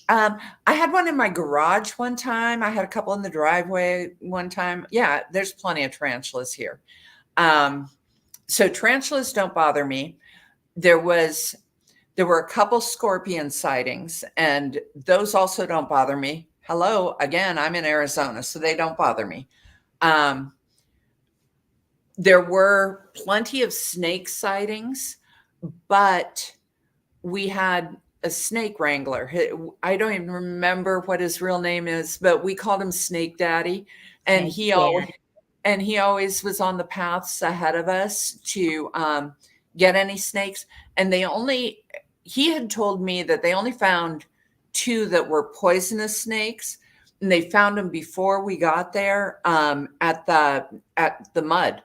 I had one in my garage one time. I had a couple in the driveway one time. Yeah, there's plenty of tarantulas here. Um, so tarantulas don't bother me. There was there were a couple scorpion sightings, and those also don't bother me. Hello, again, I'm in Arizona, so they don't bother me. Um, there were plenty of snake sightings, but we had a snake wrangler. I don't even remember what his real name is, but we called him Snake Daddy, and Snake dead. he always was on the paths ahead of us to get any snakes. And he had told me that they only found two that were poisonous snakes, and they found them before we got there, at the mud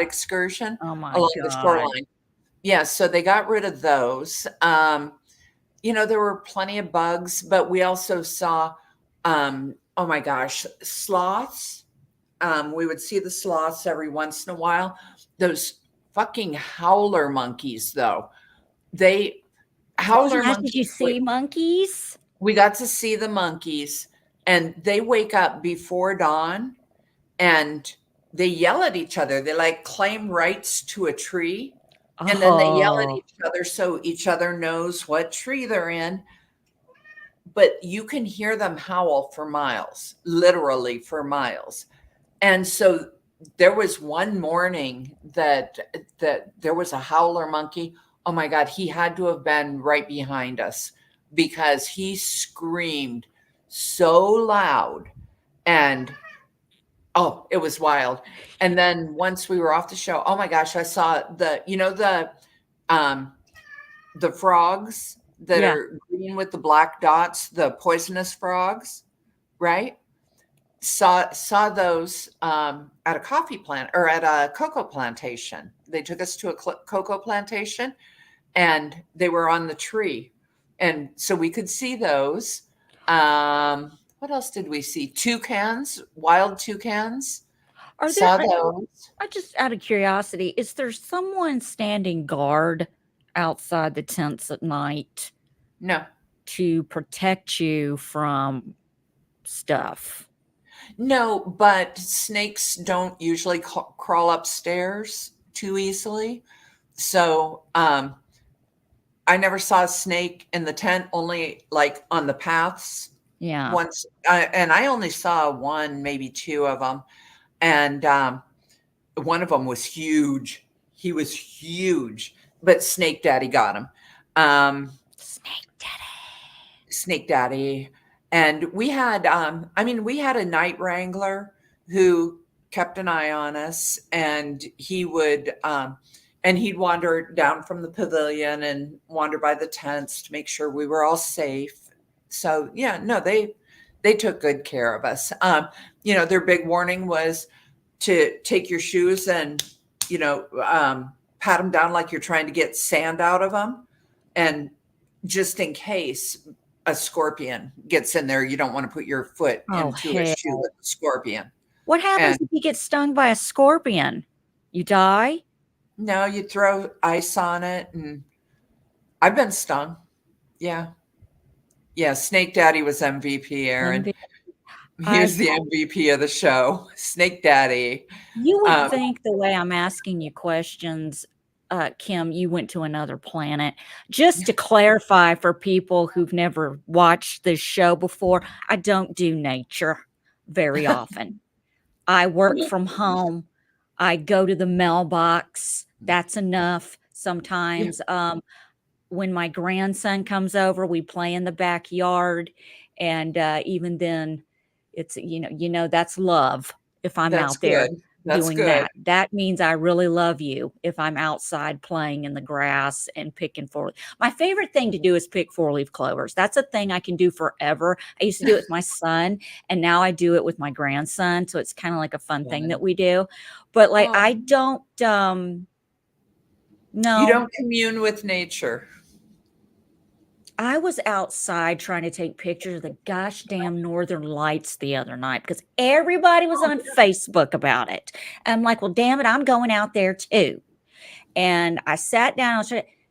excursion Oh my along the god. shoreline. Yeah, so they got rid of those. There were plenty of bugs, but we also saw, oh my gosh, sloths. We would see the sloths every once in a while. Those fucking howler monkeys, though. They Oh, howler yes, did you monkeys. see monkeys? We got to see the monkeys, and they wake up before dawn, and they yell at each other. They like claim rights to a tree, and then they yell at Oh, each other so each other knows what tree they're in. But you can hear them howl for miles, literally for miles. And so there was one morning that there was a howler monkey. Oh my god, he had to have been right behind us because he screamed so loud, and oh, it was wild. And then once we were off the show, oh my gosh, I saw um the frogs that yeah. are green with the black dots, the poisonous frogs, right? Saw those at a coffee plant or at a cocoa plantation. They took us to a cocoa plantation, and they were on the tree, and so we could see those. What else did we see? Toucans, wild toucans. Are there Saw those. I just out of curiosity, is there someone standing guard outside the tents at night No, to protect you from stuff? no, but snakes don't usually crawl upstairs too easily. So I never saw a snake in the tent, only like on the paths Yeah. once. And I only saw one, maybe two of them. And one of them was huge. He was huge, but Snake Daddy got him. Snake daddy. Snake Daddy. And we had, we had a night wrangler who kept an eye on us, and and he'd wander down from the pavilion and wander by the tents to make sure we were all safe. So yeah, no, they took good care of us. Their big warning was to take your shoes and, pat them down like you're trying to get sand out of them. And just in case a scorpion gets in there, you don't want to put your foot Oh, into a hell. shoe with a scorpion. What happens And if you get stung by a scorpion? You die? no, you throw ice on it. And I've been stung. Yeah. Yeah. Snake Daddy was MVP, Aaron. Envy. He I was the MVP of the show. Snake Daddy. You would Um, think the way I'm asking you questions, Kim, you went to another planet. Just to clarify for people who've never watched this show before, I don't do nature very often. I work from home. I go to the mailbox. That's enough yeah, sometimes. When my grandson comes over, we play in the backyard, and even then, it's that's love. If I'm that's out there good. That's doing good. that means I really love you. If I'm outside playing in the grass and picking my favorite thing to do is pick 4-leaf clovers. That's a thing I can do forever. I used to do it with my son, and now I do it with my grandson. So it's kind of like a fun thing that we do. But like, Oh, I don't. you No, don't commune with nature. I was outside trying to take pictures of the gosh damn northern lights the other night because everybody was on Facebook about it. I'm like, well, damn it, I'm going out there too. And I sat down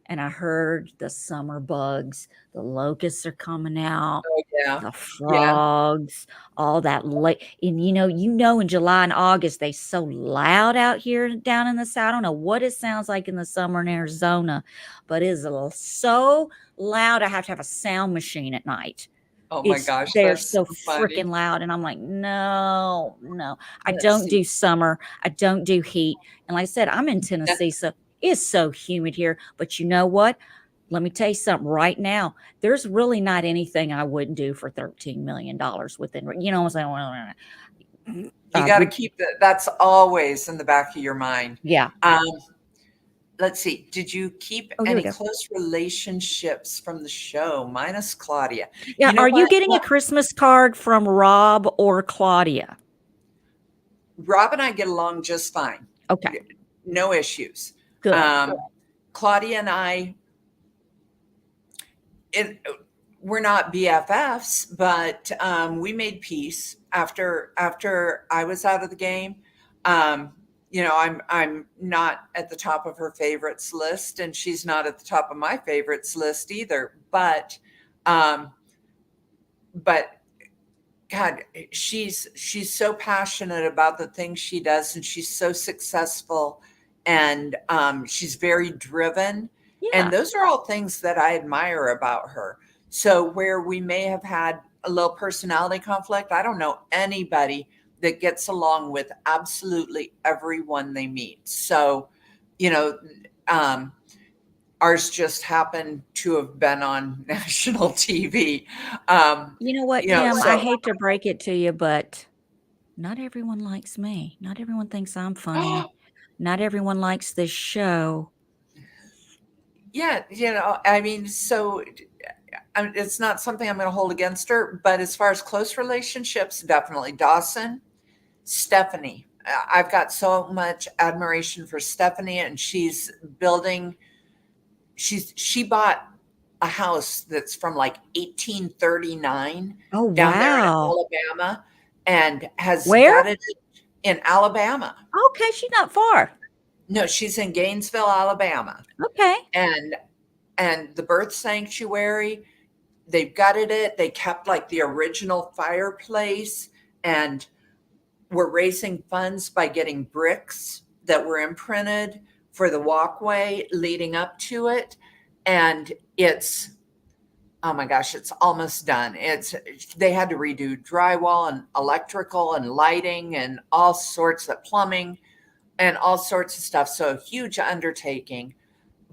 and I heard the summer bugs. The locusts are coming out, Oh, yeah. the Yeah. frogs, all that late. And in July and August, they so loud out here down in the south. I don't know what it sounds like in the summer in Arizona, but it is so loud. I have to have a sound machine at night. Oh my gosh, They're that's so so funny. freaking loud. And I'm like, no, no. I Let's don't see. do summer. I don't do heat. And like I said, I'm in Yeah. Tennessee, so it's so humid here. But you know what? Let me tell you something right now. There's really not anything I wouldn't do for $13 million within, what I'm saying? You got to Would, keep that's always in the back of your mind. yeah. Um, let's see. Did you keep Oh, here we any go. close relationships from the show, minus Claudia? Yeah. You know Are you what? getting a Christmas card from Rob or Claudia? Rob and I get along just fine. Okay. No issues. Good. Claudia and I, we're not BFFs, but we made peace after I was out of the game. I'm not at the top of her favorites list, and she's not at the top of my favorites list either. Um, but God, she's so passionate about the things she does, and she's so successful, and she's very driven. And Yeah. those are all things that I admire about her. So where we may have had a little personality conflict, I don't know anybody that gets along with absolutely everyone they meet. So, you know, um, ours just happened to have been on national TV. You know what, Kim? I So hate to break it to you, but not everyone likes me. Not everyone thinks I'm funny. Not everyone likes this show. yeah, so it's not something I'm going to hold against her. But as far as close relationships, definitely Dawson, Stephanie. I've got so much admiration for Stephanie, and she bought a house that's from like 1839 Oh, down there in wow. Alabama, and has Where? gutted it in Alabama. Okay, she's not far. No, she's in Gainesville, Alabama, Okay. and the birth sanctuary, they've gutted it. They kept like the original fireplace, and we're raising funds by getting bricks that were imprinted for the walkway leading up to it. and it's, oh my gosh, it's almost done. They had to redo drywall and electrical and lighting and all sorts of plumbing and all sorts of stuff. So a huge undertaking,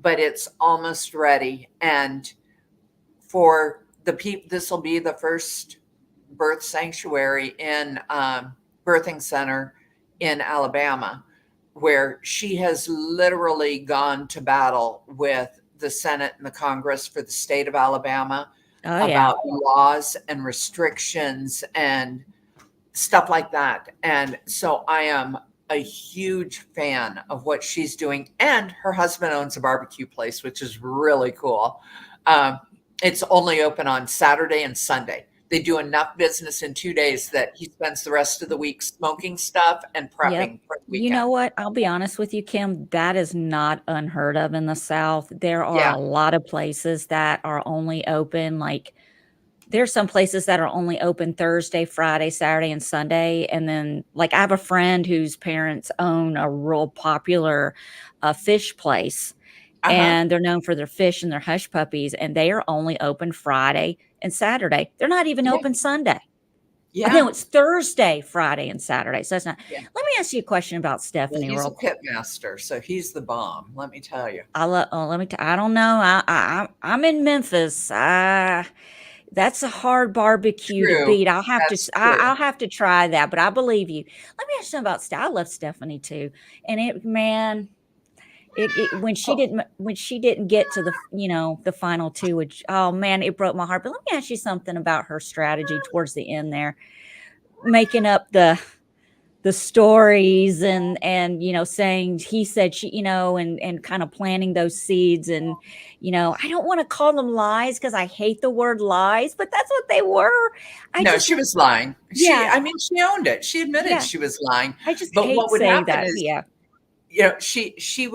but it's almost ready. And for the people, this will be the first birth sanctuary in birthing center in Alabama, where she has literally gone to battle with the Senate and the Congress for the state of Alabama Oh, yeah. about laws and restrictions and stuff like that. And so I am a huge fan of what she's doing. And her husband owns a barbecue place, which is really cool. Um, it's only open on Saturday and Sunday. They do enough business in 2 days that he spends the rest of the week smoking stuff and Yep. prepping for the You know weekend. what? I'll be honest with you, Kim, that is not unheard of in the South. There are Yeah. a lot of places that are only open, like there's some places that are only open Thursday, Friday, Saturday, and Sunday. And then, like, I have a friend whose parents own a real popular fish place, Uh huh. and they're known for their fish and their hush puppies, and they are only open Friday and Saturday. They're not even Yeah. open Sunday. No, Yeah. it's Thursday, Friday, and Saturday. So that's not. Yeah. Let me ask you a question about Well, Stephanie he's real a quick. pit master, so he's the bomb. Let me tell you. Let me. I don't know. I'm in Memphis. That's a hard barbecue to True. beat. That's true. I'll have to try that. But I believe you. Let me ask you something about. I love Stephanie too, and it man. Oh, When she didn't get to the the final two, which, oh man, it broke my heart. But let me ask you something about her strategy towards the end there, making up the stories and saying he said she, and kind of planting those seeds. And I don't want to call them lies because I hate the word lies, but that's what they were. I no, just she was lying. Yeah, I mean, she owned it. She admitted yeah, she was lying. I just But hate what would saying happen that. is, Yeah, she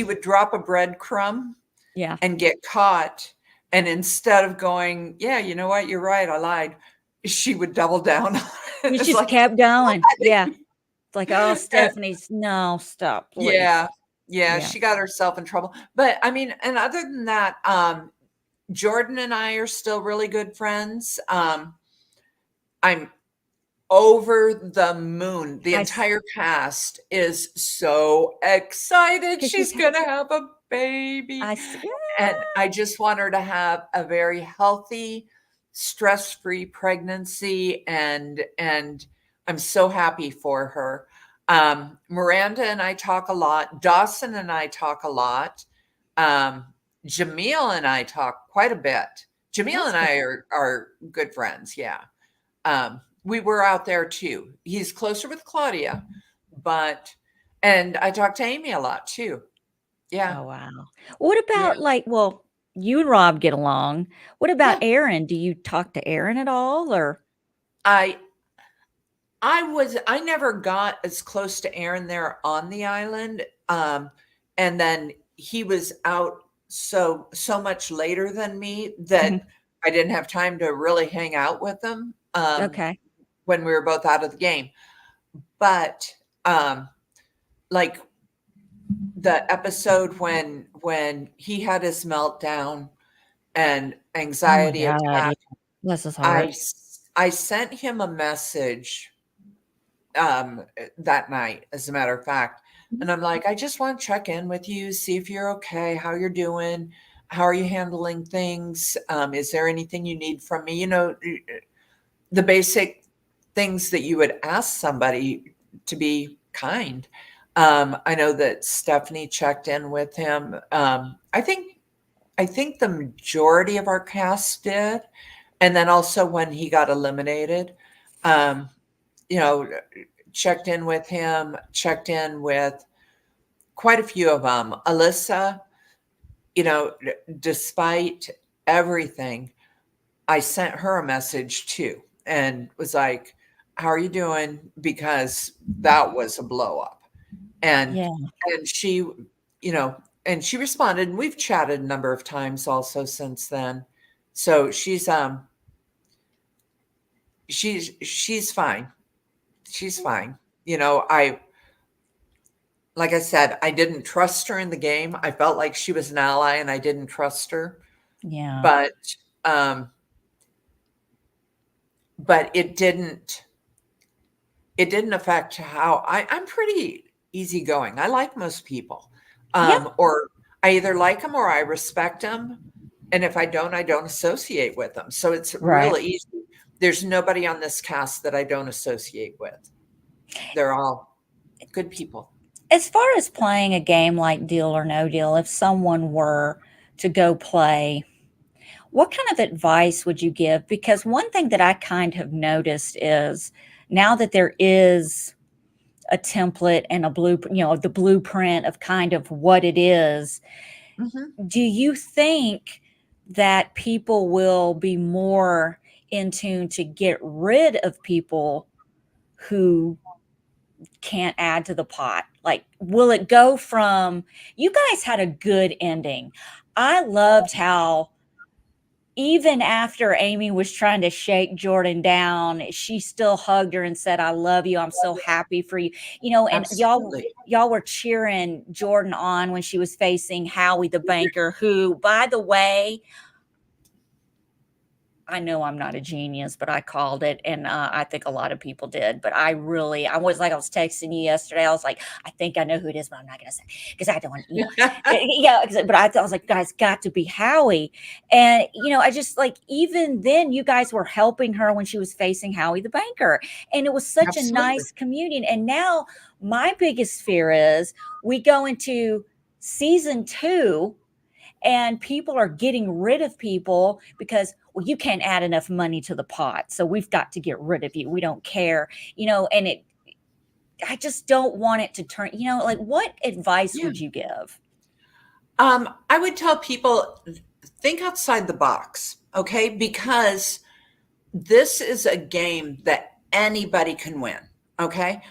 would drop a breadcrumb yeah. and get caught. And instead of going, yeah, you know what, you're right, I lied, she would double down on it. You It's just like, kept going. Yeah, it's like, oh, uh, Stephanie's, no, stop, please. yeah, yeah, Yeah, she got herself in trouble. But I mean, and other than that, Jordan and I are still really good friends. I'm over the moon. The I s- entire cast is so excited. because she's She's going to have a baby. yeah. And I just want her to have a very healthy, stress-free pregnancy, and I'm so happy for her. Miranda and I talk a lot. Dawson and I talk a lot. Um, Jamil and I talk quite a bit. Jamil That's and good. I are good friends. Yeah. We were out there too. He's closer with Claudia, but and I talk to Amy a lot too. Yeah. Oh, wow. What Yeah. about, like, well, you and Rob get along. What about Yeah. Aaron? Do you talk to Aaron at all, or I I never got as close to Aaron there on the island. And then he was out so much later than me that Mhm. I didn't have time to really hang out with him Okay. when we were both out of the game. But um, like the episode when he had his meltdown and Oh my anxiety god, yeah. attack, Bless his heart. I sent him a message that night, as a matter of fact. Mhm. And I'm like, I just want to check in with you, see if you're okay, how you're doing, how are you handling things? Is there anything you need from me? The basic things that you would ask somebody to be kind. I know that Stephanie checked in with him. I think the majority of our cast did, and then also when he got eliminated, um, you know, checked in with him, checked in with quite a few of them. Alyssa, despite everything, I sent her a message too and was like, "How are you doing?" Because that was a blow up. And Yeah. and she, and she responded, and we've chatted a number of times also since then. So she's fine. She's fine. I like I said, I didn't trust her in the game. I felt like she was an ally and I didn't trust her. Yeah. But um but it didn't affect how I'm pretty easygoing. I like most people. Yeah. Or I either like them or I respect them. And if I don't associate with them. So it's Right. really easy. There's nobody on this cast that I don't associate with. They're all good people. As far as playing a game like Deal or No Deal, if someone were to go play, what kind of advice would you give? Because one thing that I kind of noticed is now that there is a template and a blueprint, the blueprint of kind of what it is, Mhm. do you think that people will be more in tune to get rid of people who can't add to the pot? Like, will it go from, you guys had a good ending. I loved how even after Amy was trying to shake Jordan down, she still hugged her and said, "I love you. I'm so happy for you." And Absolutely. y'all were cheering Jordan on when she was facing Howie the banker, who, by the way, I know I'm not a genius, but I called it, and I think a lot of people did. But I was like, I was texting you yesterday. I was like, I think I know who it is, but I'm not going to say because I don't want, yeah. But I was like, guys, got to be Howie, and I just like even then, you guys were helping her when she was facing Howie the banker, and it was such a Absolutely. nice communion. And now my biggest fear is we go into season 2 and people are getting rid of people because, well, you can't add enough money to the pot, so we've got to get rid of you, we don't care. And I just don't want it to turn, like, what advice Yeah. would you give? I would tell people think outside the box, okay? Because this is a game that anybody can win, okay?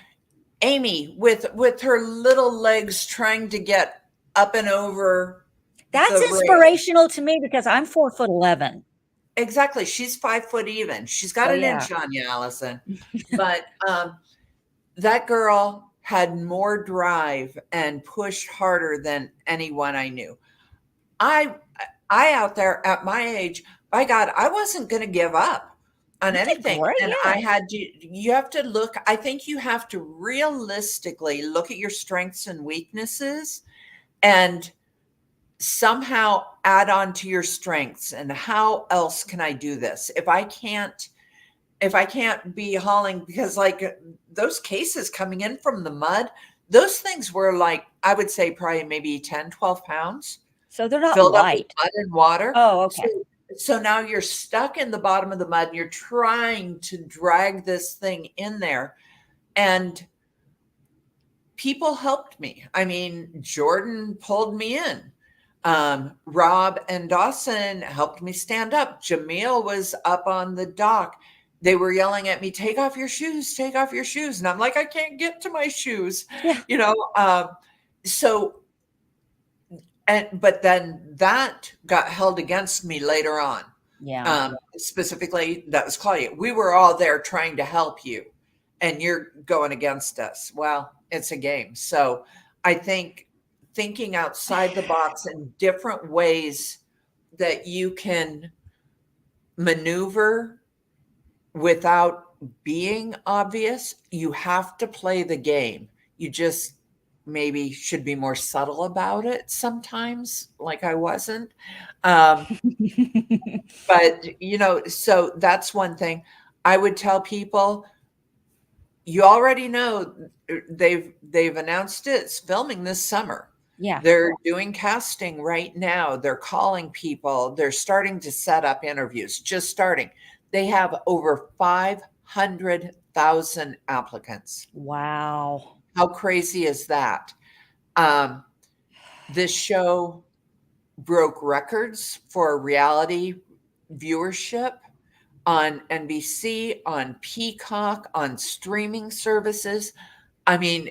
Amy with her little legs trying to get up and over That's the rail. inspirational to me because I'm 4'11". Exactly. She's 5 foot even. She's got So an yeah. inch on you, Allison. But that girl had more drive and pushed harder than anyone I knew. I I out there at my age, by God, I wasn't going to give up on You did anything. great. And Yeah. you have to look, I think you have to realistically look at your strengths and weaknesses and somehow add on to your strengths. And how else can I do this? If I can't be hauling, because like those cases coming in from the mud, those things were like, I would say probably maybe 10, 12 pounds So they're not filled up with light. mud and water. Oh, So okay. so now you're stuck in the bottom of the mud and you're trying to drag this thing in there. And people helped me. I mean, Jordan pulled me in. Rob and Dawson helped me stand up. Jamil was up on the dock. They were yelling at me, "Take off your shoes, take off your shoes." And I'm like, I can't get to my shoes, Yeah. you know. So but then that got held against me later on. Yeah. Specifically, that was Claudia. We were all there trying to help you, and you're going against us. Well, it's a game. So I think thinking outside the box in different ways that you can maneuver without being obvious, you have to play the game. You just maybe should be more subtle about it sometimes, like I wasn't. Um, but so that's one thing I would tell people. You already know they've announced it's filming this summer. Yeah. They're doing casting right now. They're calling people. They're starting to set up interviews, just starting. They have over 500,000 applicants. Wow. How crazy is that? Um, this show broke records for reality viewership on NBC, on Peacock, on streaming services. I mean,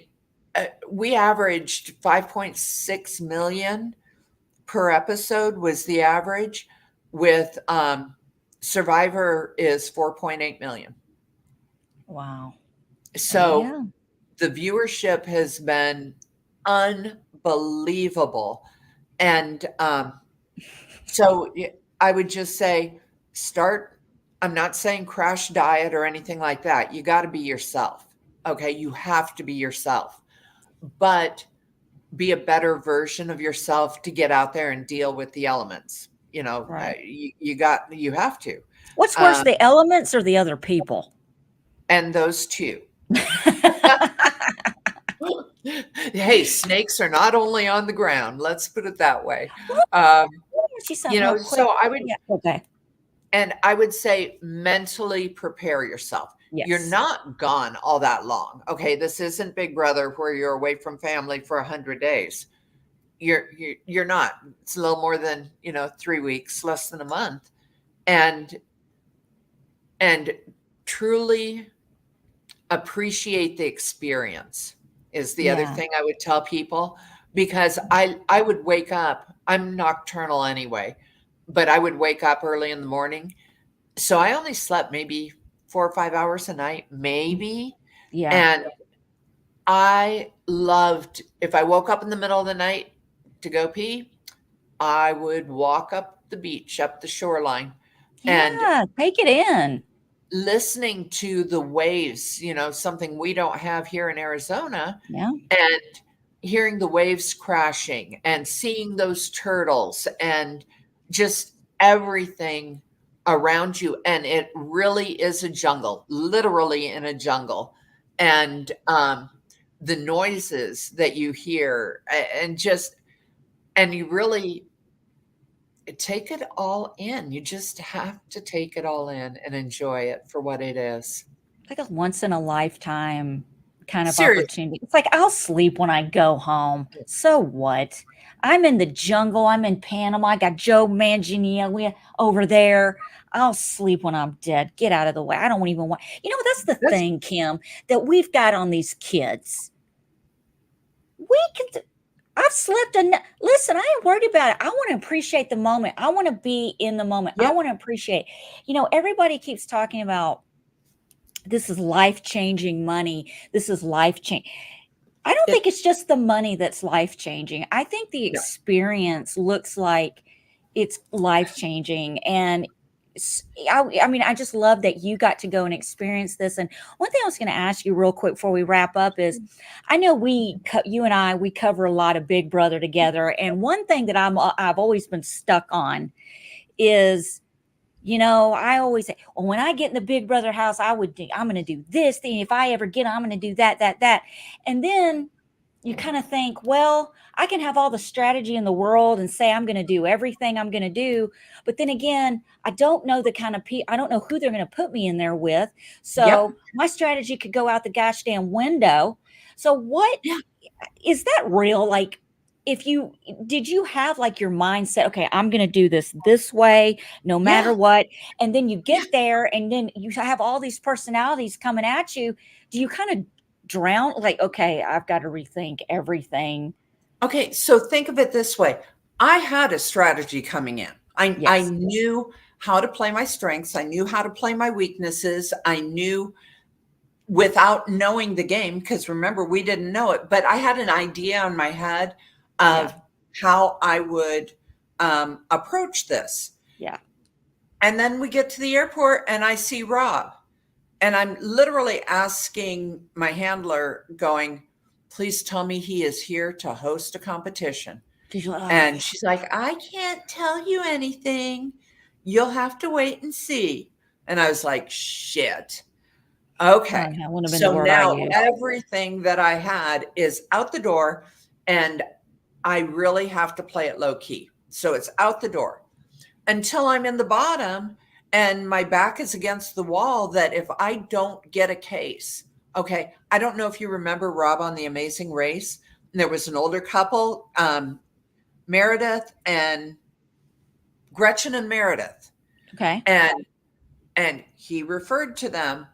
we averaged 5.6 million per episode was the average, with Survivor is 4.8 million. Wow. So Yeah. the viewership has been unbelievable. And so I would just say, start. I'm not saying crash diet or anything like that. You got to be yourself. Okay. You have to be yourself, but be a better version of yourself to get out there and deal with the elements. Right. You have to. What's worse, Um, the elements or the other people? and those two. Hey, snakes are not only on the ground. Let's put it that way. Well, Um, let me ask you something real quick. so I would, Yeah. Okay. and I would say mentally prepare yourself. You're Yes. not gone all that long. Okay, this isn't Big Brother where you're away from family for 100 days. You're not. It's a little more than 3 weeks, less than a month, and and truly appreciate the experience is the other Yeah. thing I would tell people, because I would wake up. I'm nocturnal anyway, but I would wake up early in the morning. So I only slept maybe 4 or 5 hours a night, maybe. Yeah. And I loved, if I woke up in the middle of the night to go pee, I would walk up the beach, up the shoreline, and Yeah. Take it in. listening to the waves, something we don't have here in Arizona, Yeah. and hearing the waves crashing and seeing those turtles and just everything around you. And it really is a jungle, literally in a jungle. And the noises that you hear, and you really take it all in. You just have to take it all in and enjoy it for what it is. Like a once in a lifetime kind of Seriously. opportunity. It's like I'll sleep when I go home. So what? I'm in the jungle. I'm in Panama. I got Joe Manganiello over there. I'll sleep when I'm dead. Get out of the way. I don't even want. That's the That's thing, Kim, that we've got on these kids. We can. I've slept and listen, I ain't worried about it. I want to appreciate the moment. I want to be in the moment. I Yep. want to appreciate. Everybody keeps talking about this is life-changing money. This is life-change. I don't think It it's just the money that's life-changing. I think the no. experience looks like it's life-changing. And I mean, I just love that you got to go and experience this. And one thing I was going to ask you real quick before we wrap up is, I know you and I, we cover a lot of Big Brother together. And one thing that I've always been stuck on is, I always say, well, when I get in the Big Brother house, I'm going to do this thing. If I ever get, I'm going to do that, that, that. And then you kind of think, well, I can have all the strategy in the world and say, I'm going to do everything I'm going to do. But then again, I don't know the kind of people, I don't know who they're going to put me in there with. Yep. So my strategy could go out the gosh damn window. So what Yeah. is that real? Like, did you have like your mindset, okay, I'm going to do this way, no matter Yeah. what. And then you Yeah. get there and then you have all these personalities coming at you. Do you kind of drown? Like, okay, I've got to rethink everything. Okay. So think of it this way. I had a strategy coming in. I Yes. knew how to play my strengths. I knew how to play my weaknesses. I knew without knowing the game, because remember, we didn't know it, but I had an idea in my head Yeah. of how I would approach this. Yeah. And then we get to the airport and I see Rob. And I'm literally asking my handler, going, please tell me he is here to host a competition. Did you, oh, And yeah. she's like, I can't tell you anything. You'll have to wait and see. And I was like, shit. Oh, Okay. that wouldn't have been the So word I now used. everything that I had is out the door, and I really have to play it low key. So it's out the door until I'm in the bottom and my back is against the wall, that if I don't get a case, okay, I don't know if you remember Rob on The Amazing Race. There was an older couple, Meredith and Gretchen and Meredith. Okay. And he referred to them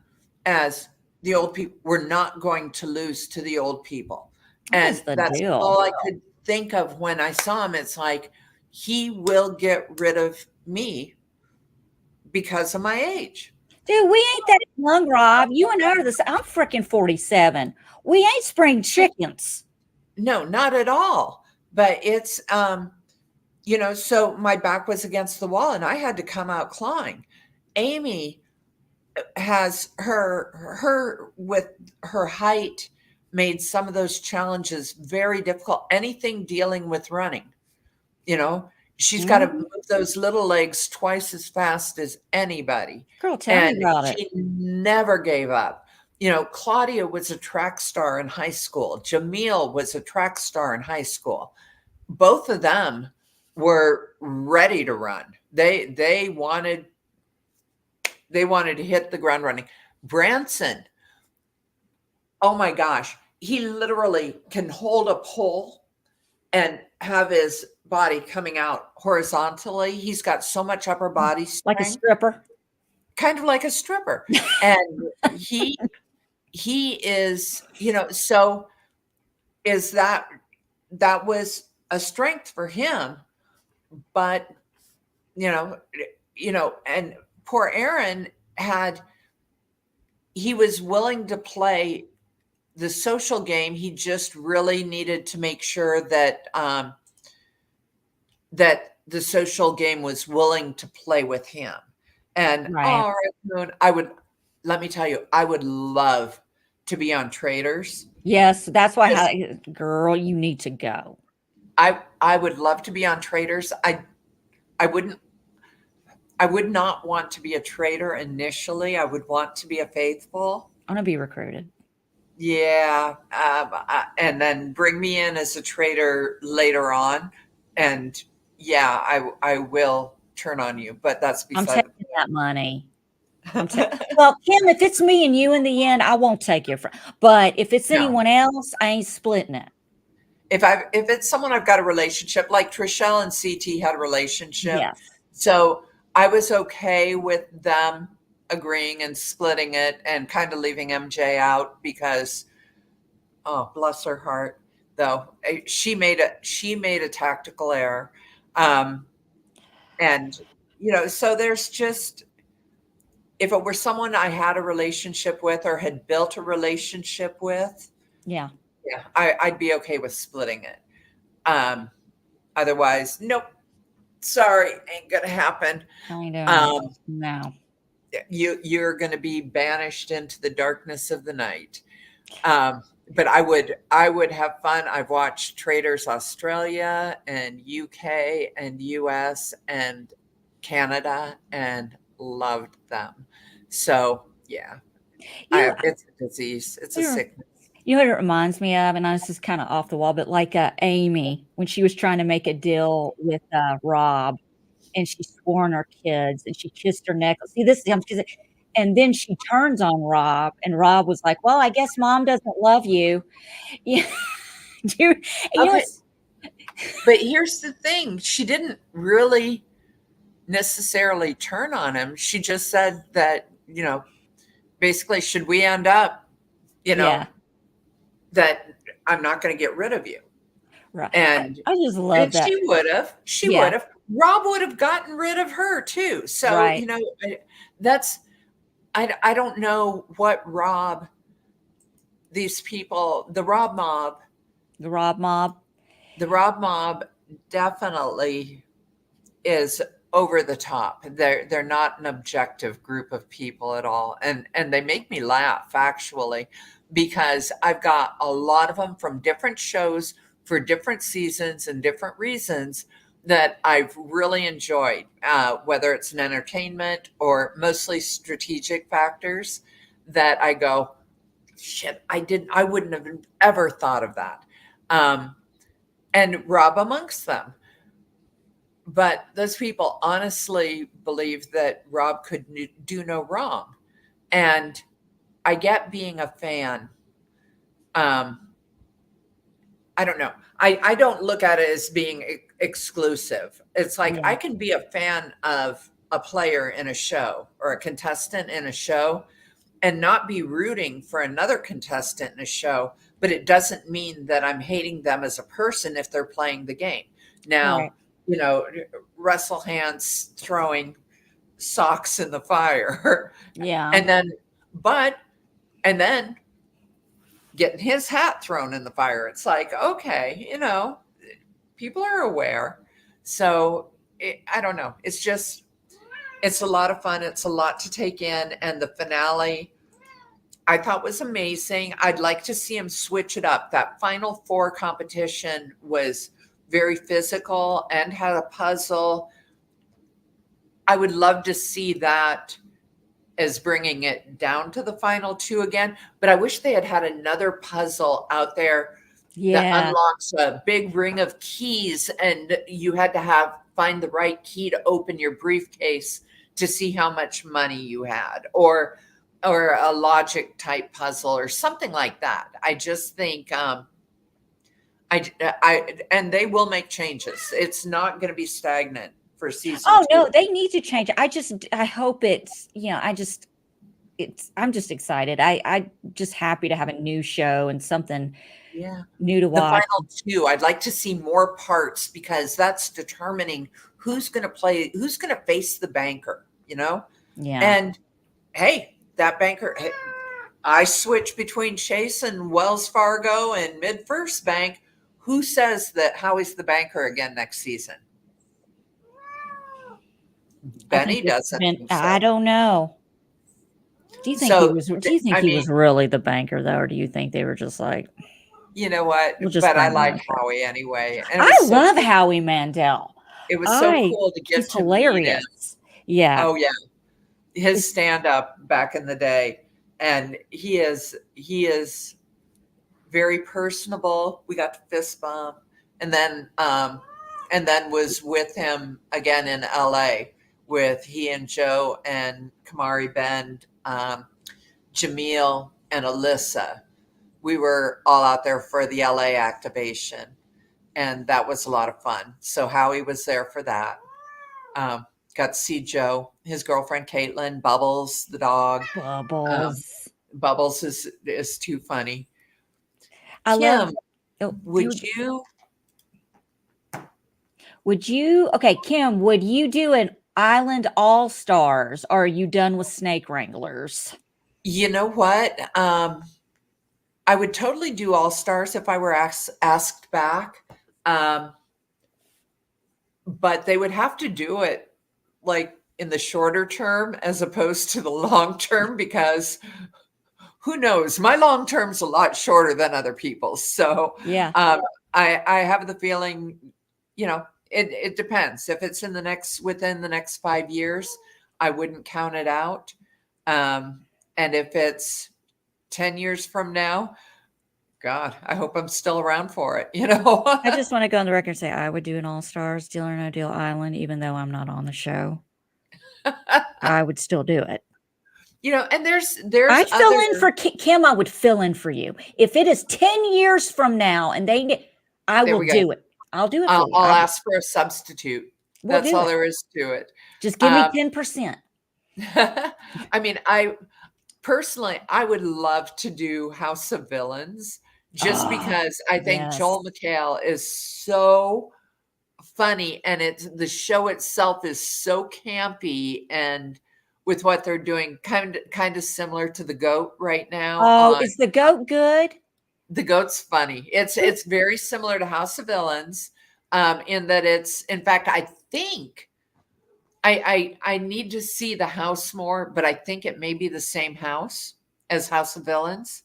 as the old people. We're not going to lose to the old people. What is And the that's deal? all I could think of when I saw him. It's like, he will get rid of me because of my age. Dude, we ain't that young, Rob. You and I are I'm freaking 47. We ain't spring chickens. no, not at all. But it's so my back was against the wall and I had to come out clawing. Amy has her with her height made some of those challenges very difficult. Anything dealing with running, you know, she's got to Mhm. move those little legs twice as fast as anybody. Girl, tell me And about it. she never gave up. Claudia was a track star in high school. Jamil was a track star in high school. Both of them were ready to run. They wanted to hit the ground running. Branson, oh my gosh, he literally can hold a pole and have his body coming out horizontally. He's got so much upper body Like a strength, stripper. kind of like a stripper. And he is, so is that was a strength for him, but you know, and poor Aaron he was willing to play the social game. He just really needed to make sure that the social game was willing to play with him. And Right. Moon, let me tell you, I would love to be on Traders. Yes, that's why Because girl, you need to go. I would love to be on Traders. I wouldn't I would not want to be a trader initially. I would want to be a faithful. I'm gonna be recruited. Yeah, and then bring me in as a trader later on, and yeah, I will turn on you, but that's I'm beside the taking that money. I'm ta point. well, Kim, if it's me and you in the end, I won't take your but if it's No, anyone else, I ain't splitting it. if it's someone I've got a relationship, like Trishelle and CT had a relationship, Yes. so I was okay with them agreeing and splitting it and kind of leaving MJ out because, oh, bless her heart, though she made a tactical error, um, and so there's just, if it were someone I had a relationship with or had built a relationship with, Yeah, yeah, I'd be okay with splitting it. Um, Otherwise, nope, sorry, ain't gonna happen. I ain't doing it. Um, No. you're gonna be banished into the darkness of the night. But I would have fun. I've watched Traders Australia and UK and US and Canada and loved them. So yeah, You know, it's a disease. It's a you know sickness. you know what it reminds me of, and this is kinda off the wall, but like, Amy, when she was trying to make a deal with, Rob, and she swore on her kids, and she kissed her neck. See, this is and then she turns on Rob, and Rob was like, "Well, I guess mom doesn't love you." Yeah, you you know what? Okay, but here's the thing: she didn't really necessarily turn on him. She just said that basically, should we end up, you know, Yeah, that I'm not going to get rid of you. right. And I just love and that. she would have. She Yeah, would have. Rob would have gotten rid of her too. So, right. that's I don't know what Rob these people, The Rob mob. the Rob mob definitely is over the top. They're not an objective group of people at all, and they make me laugh actually, because I've got a lot of them from different shows for different seasons and different reasons that I've really enjoyed, whether it's an entertainment or mostly strategic factors that I go, shit, I wouldn't have ever thought of that. Um, and Rob amongst them, but those people honestly believe that Rob could do no wrong. And I get being a fan. Um, I don't know. I don't look at it as being exclusive. It's like Yeah, I can be a fan of a player in a show or a contestant in a show and not be rooting for another contestant in a show, but it doesn't mean that I'm hating them as a person if they're playing the game. right. Now, you know, Russell Hantz throwing socks in the fire. Yeah. And then, but, and then getting his hat thrown in the fire. It's like, okay, people are aware. So I don't know. It's a lot of fun. It's a lot to take in. And the finale, I thought was amazing. I'd like to see him switch it up. That final four competition was very physical and had a puzzle. I would love to see that as bringing it down to the final two again. But I wish they had had another puzzle out there that Yeah. unlocks a big ring of keys, and you had to find the right key to open your briefcase to see how much money you had, or a logic type puzzle or something like that. I just think I and they will make changes. It's not going to be stagnant for season Oh, no, two. they need to change it. I hope it's, I'm just excited. I just happy to have a new show and something Yeah. new to The watch. final two, I'd like to see more parts because that's determining who's going to face the banker. Yeah. And hey, that banker, hey, I switch between Chase and Wells Fargo and MidFirst Bank. Who says that Howie's the banker again next season? I think Benny it's doesn't been, think I so. don't know. So, Do you think I he was mean, really the banker though, or do you think they were just like, you know what? we'll just But I bring him like in? Howie anyway, and it I was so love cool. Howie Mandel. It was so cool to He's get to meet him. hilarious. Yeah. Oh yeah, his It's, stand up back in the day, and he is very personable. We got to fist bump, and then was with him again in L.A. with he and Joe and Kamari Bend, Jamil and Alyssa. We were all out there for the LA activation, and that was a lot of fun. So Howie was there for that. Um, got to see Joe, his girlfriend Caitlin, Bubbles, the dog. Um, Bubbles. Bubbles is too funny. I love, Kim, oh, would you? okay, Kim, would you do an Island All Stars, or are you done with Snake Wranglers? You know what? I would totally do All Stars if I were asked back, um, but they would have to do it like in the shorter term as opposed to the long term because who knows? My long term's a lot shorter than other people's. So Yeah. um, I have the feeling, it depends. If it's within the next 5 years, I wouldn't count it out. And if it's 10 years from now, God, I hope I'm still around for it. I just want to go on the record and say I would do an All Stars Deal or No Deal Island, even though I'm not on the show. I would still do it. And there's I'd fill in other. for Kim. I would fill in for you. If it is 10 years from now and I There will we go. do it. I'll do it for I'll, you. I'll ask for a substitute. We'll That's do all it. there is to it. Just give me 10%. I mean, I would love to do House of Villains just Oh, because I think yes. Joel McHale is so funny, and the show itself is so campy, and with what they're doing, kind of similar to the Goat right now. Oh, On is the goat good? The Goat's funny. It's very similar to House of Villains, in that in fact, I think I need to see the house more, but I think it may be the same house as House of Villains.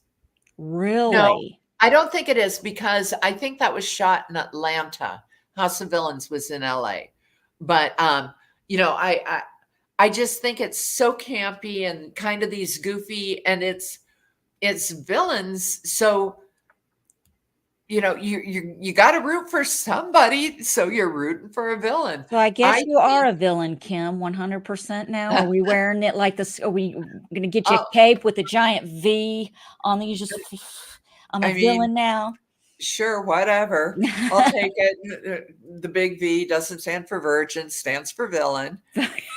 No, Really? I don't think it is because I think that was shot in Atlanta. House of Villains was in LA. But I just think it's so campy and kind of these goofy, and it's villains. So you got to root for somebody, so you're rooting for a villain. So I guess I you are think a villain, Kim, 100% now. Are we wearing it like this? Are we going to get you a uh, cape with a giant V on you? Just, I'm a I mean, villain now. sure, whatever. I'll take it. The big V doesn't stand for virgin, stands for villain.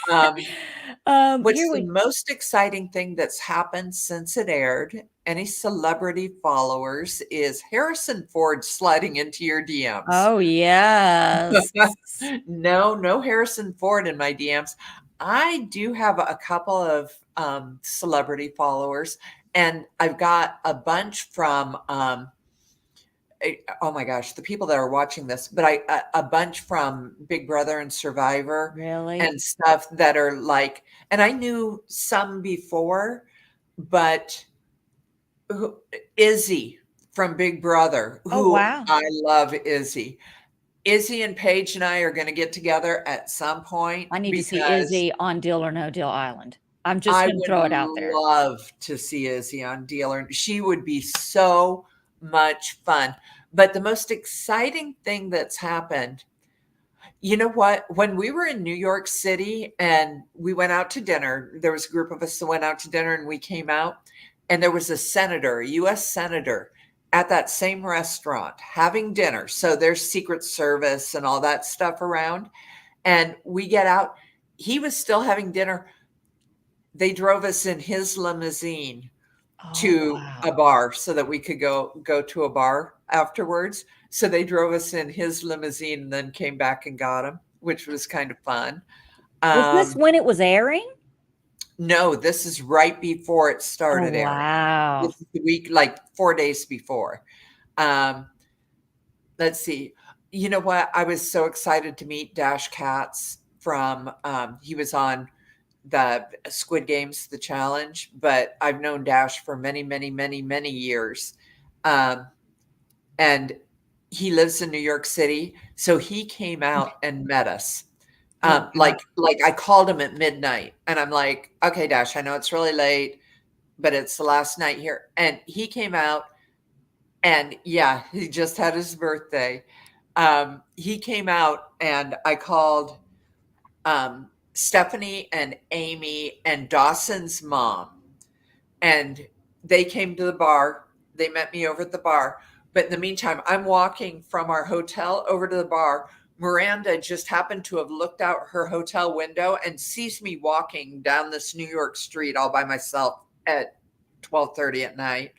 Um, Here what's the we. most exciting thing that's happened since it aired? Any celebrity followers is Harrison Ford sliding into your DMs. Oh yes. No Harrison Ford in my DMs. I do have a couple of celebrity followers, And I've got a bunch from oh my gosh, the people that are watching this, but a bunch from Big Brother and Survivor Really? and stuff that are like, and I knew some before, but Izzy from Big Brother, Oh, who wow. I love Izzy. Izzy and Paige and I are going to get together at some point I need to see because Izzy on Deal or No Deal Island. I'm just I gonna would throw it out there. love to see Izzy on Dealer. She would be so much fun. But the most exciting thing that's happened, you know what? When we were in New York City and we went out to dinner, there was a group of us that went out to dinner and we came out, and there was a senator, a US senator, at that same restaurant having dinner. So there's Secret Service and all that stuff around. And we get out, he was still having dinner. They drove us in his limousine Oh, to a wow. bar so that we could go to a bar afterwards. So they drove us in his limousine and then came back and got him, which was kind of fun. Was this Um, when it was airing? no, this is right before it Oh, started airing. wow. This is the week, like 4 days before. Um, let's see. You know what? I was so excited to meet Dash Katz from, he was on the Squid Games, the challenge, but I've known Dash for many, many, many, many years. Um, and he lives in New York City. So he came out and met us. Oh, wow. Like I called him at midnight and I'm like, okay, Dash, I know it's really late, but it's the last night here. And he came out and yeah, he just had his birthday. He came out and I called Stephanie and Amy and Dawson's mom, and they came to the bar. They met me over at the bar. But in the meantime, I'm walking from our hotel over to the bar. Miranda just happened to have looked out her hotel window and sees me walking down this New York street all by myself at 12:30 at night.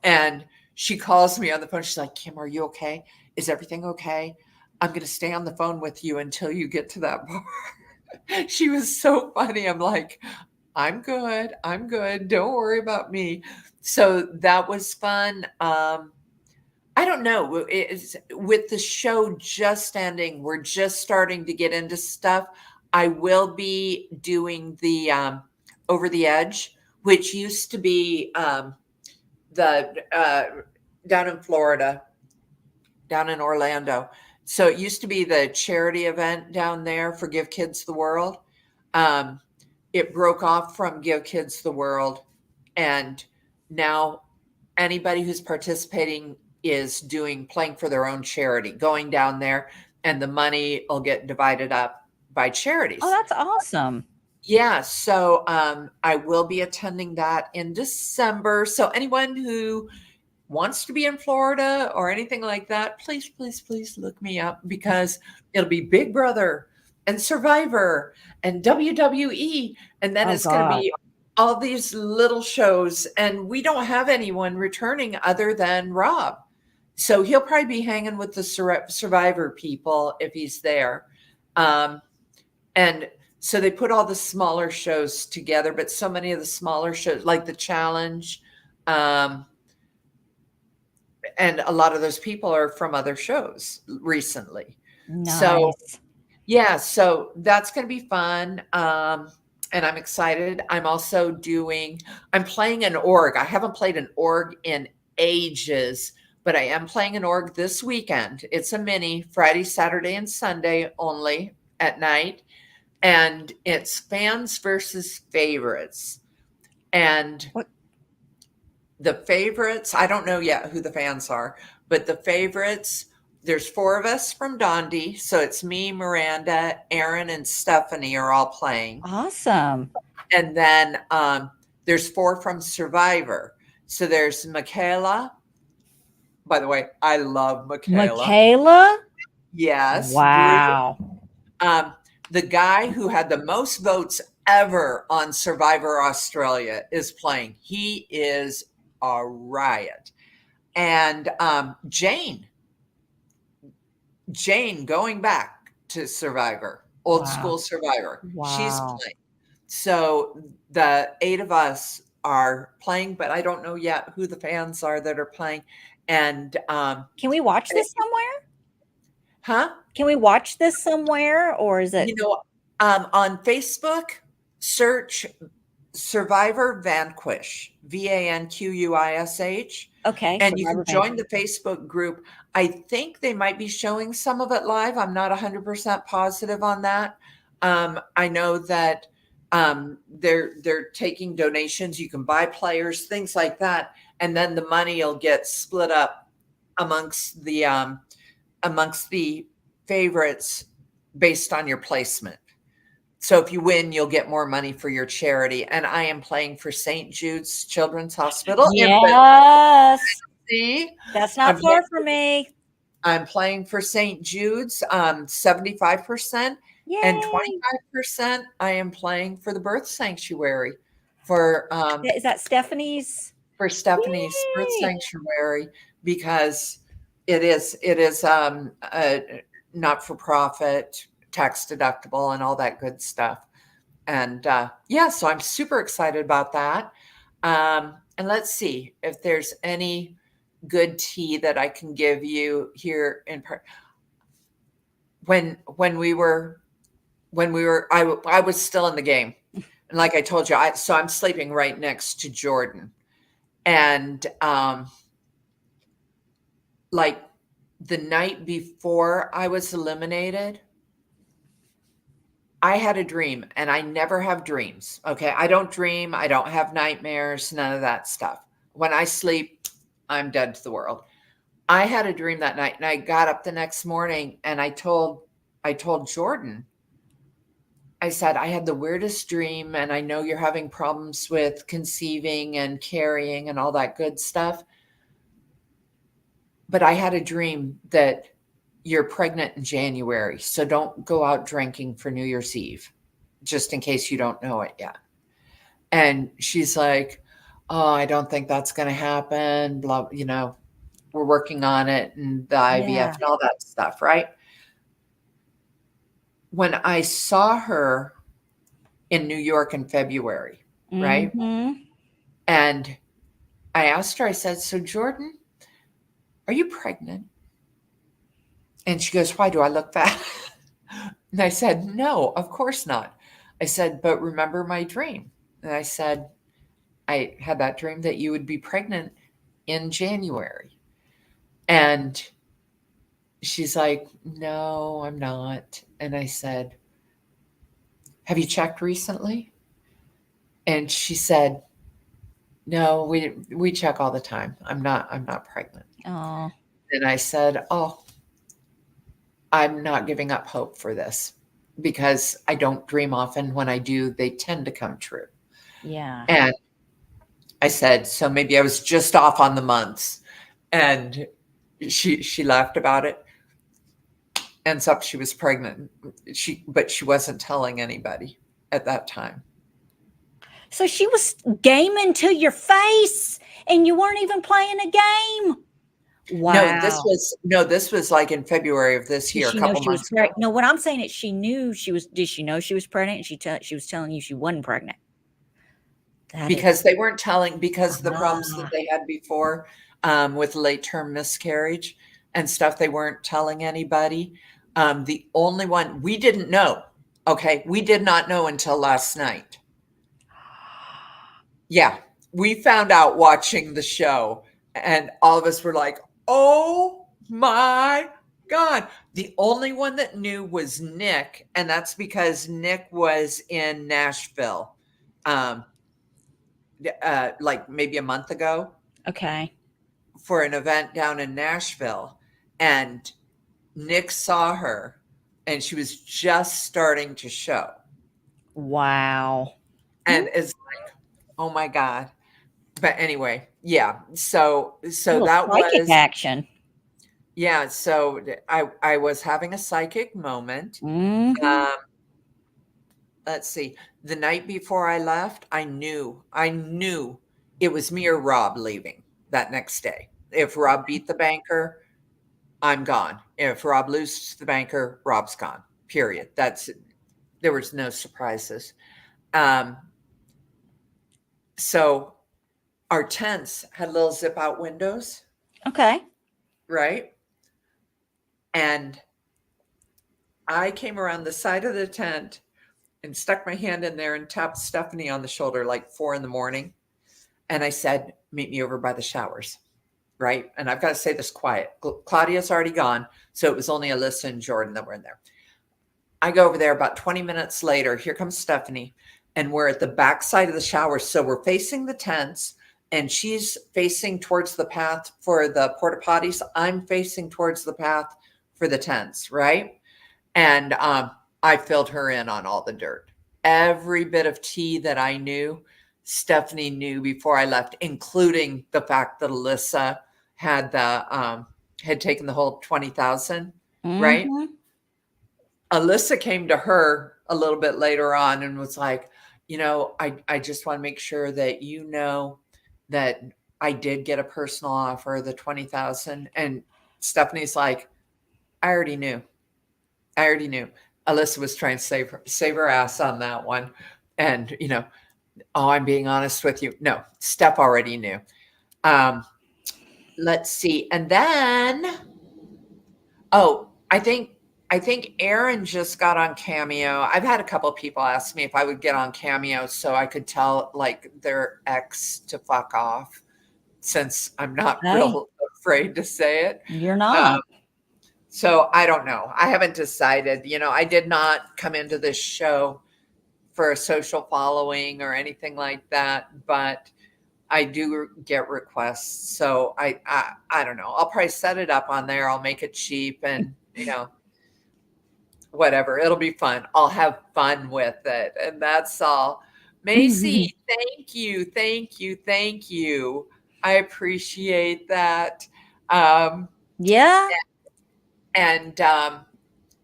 And she calls me on the phone. She's like, Kim, are you okay? Is everything okay? I'm going to stay on the phone with you until you get to that bar. She was so funny. I'm like, I'm good. I'm good. Don't worry about me. So that was fun. I don't know. It's, with the show just ending, we're just starting to get into stuff. I will be doing the Over the Edge, which used to be the down in Florida, down in Orlando. So it used to be the charity event down there for Give Kids the World. Um, it broke off from Give Kids the World, and now anybody who's participating is doing playing for their own charity, going down there, and the money will get divided up by Oh, charities. that's awesome. Yeah, so I will be attending that in December. So anyone who wants to be in Florida or anything like that, please, please, please look me up because it'll be Big Brother and Survivor and WWE. And then Oh, it's going to god. be all these little shows. And we don't have anyone returning other than Rob. So he'll probably be hanging with the Survivor people if he's there. Um, and so they put all the smaller shows together, but so many of the smaller shows, like the Challenge, um, and a lot of those people are from other shows recently. So Nice. yeah, so that's going to be fun. And I'm excited. I'm playing an org. I haven't played an org in ages, but I am playing an org this weekend. It's a mini Friday, Saturday, and Sunday only at night. And it's fans versus favorites. And What? the favorites, I don't know yet who the fans are, but the favorites, there's four of us from Dondi. So it's me, Miranda, Aaron, and Stephanie are all playing. Awesome. And then there's four from Survivor. So there's Michaela. By the way, I love Michaela. Michaela? Yes, Bruce. Wow. Um, the guy who had the most votes ever on Survivor Australia is playing. He is a riot. And Jane going back to Survivor, old Wow. school Survivor, she's Wow. playing. So the eight of us are playing, but I don't know yet who the fans are that are playing. And Can we watch this somewhere? huh? Can we watch this somewhere, or is it? You know, on Facebook, search Survivor Vanquish, Vanquish, Okay, and you Survivor can join Vanquish. the Facebook group. I think they might be showing some of it live. I'm not 100% positive on that. I know that they're taking donations. You can buy players, things like that, and then the money will get split up amongst the favorites based on your placement. So if you win, you'll get more money for your charity. And I am playing for St. Jude's Children's Hospital in Yes, Tennessee. that's I'm not playing, far from me. I'm playing for St. Jude's 75%, and Yay! 25% I am playing for the birth sanctuary for Is that Stephanie's? Stephanie's birth Yay! sanctuary, because it is a not for profit, tax deductible, and all that good stuff. And yeah, so I'm super excited about that. And let's see if there's any good tea that I can give you here in part. When we were, I was still in the game, and like I told you, so I'm sleeping right next to Jordan, and like the night before I was eliminated, I had a dream, and I never have dreams. Okay. I don't dream. I don't have nightmares, none of that stuff. When I sleep, I'm dead to the world. I had a dream that night, and I got up the next morning, and I told Jordan, I said, I had the weirdest dream, and I know you're having problems with conceiving and carrying and all that good stuff. But I had a dream that you're pregnant in January. So don't go out drinking for New Year's Eve, just in case you don't know it yet. And she's like, oh, I don't think that's going to happen. Blah, we're working on it, and the IVF Yeah. and all that stuff. Right. When I saw her in New York in February, right. Mhm. And I asked her, I said, so Jordan, are you pregnant? And she goes, why do I look fat? And I said, no, of course not. I said, but remember my dream. And I said, I had that dream that you would be pregnant in January. And she's like, no, I'm not. And I said, have you checked recently? And she said, no, we check all the time. I'm not pregnant. Oh, And I said, oh, I'm not giving up hope for this, because I don't dream often. When I do, they tend to come true. yeah. And I said, so maybe I was just off on the months. And she laughed about it. Ends up she was pregnant. But she wasn't telling anybody at that time. So she was gaming to your face, and you weren't even playing a game. Wow. This was like in February of this Did year, a she know couple she was months ago. pregnant? No, what I'm saying is she knew she was. Did she know she was pregnant? And she was telling you she wasn't pregnant. That is Because they weren't telling, because of the problems that ah, they had before, with late term miscarriage and stuff, they weren't telling anybody. The only one we didn't know. Okay, we did not know until last night. Yeah, we found out watching the show, and all of us were like, oh my God. The only one that knew was Nick, and that's because Nick was in Nashville, um, like maybe a month ago, okay. for an event down in Nashville. And Nick saw her, and she was just starting to show. Wow. And it's like, oh my God. But anyway, yeah. So Little that psychic was, action. yeah. So I was having a psychic moment. Mhm. Um, let's see. The night before I left, I knew it was me or Rob leaving that next day. If Rob beat the banker, I'm gone. If Rob loses the banker, Rob's gone. Period. There was no surprises. Um, So our tents had little zip out windows, Okay. right? And I came around the side of the tent and stuck my hand in there and tapped Stephanie on the shoulder like 4 in the morning. And I said, meet me over by the showers. Right. And I've got to say this quiet. Claudia's already gone. So it was only Alyssa and Jordan that were in there. I go over there about 20 minutes later. Here comes Stephanie. And we're at the back side of the shower. So we're facing the tents and she's facing towards the path for the porta potties. I'm facing towards the path for the tents. Right. And I filled her in on all the dirt. Every bit of tea that I knew, Stephanie knew before I left, including the fact that Alyssa had taken the whole 20,000, right? Mm-hmm. Alyssa came to her a little bit later on and was like, I just want to make sure that you know that I did get a personal offer, the 20,000. And Stephanie's like, I already knew. I already knew. Alyssa was trying to save her ass on that one. And, oh, I'm being honest with you. No, Steph already knew. Let's see. And then, oh, I think Aaron just got on Cameo. I've had a couple of people ask me if I would get on Cameo so I could tell like their ex to fuck off, since I'm not Hey, real afraid to say it. you're Um, not. so I don't know. I haven't decided. I did not come into this show for a social following or anything like that, but I do get requests. So I don't know. I'll probably set it up on there. I'll make it cheap and, whatever. It'll be fun. I'll have fun with it. And that's all. Macy, thank you. Thank you. Thank you. I appreciate that. Um, Yeah. and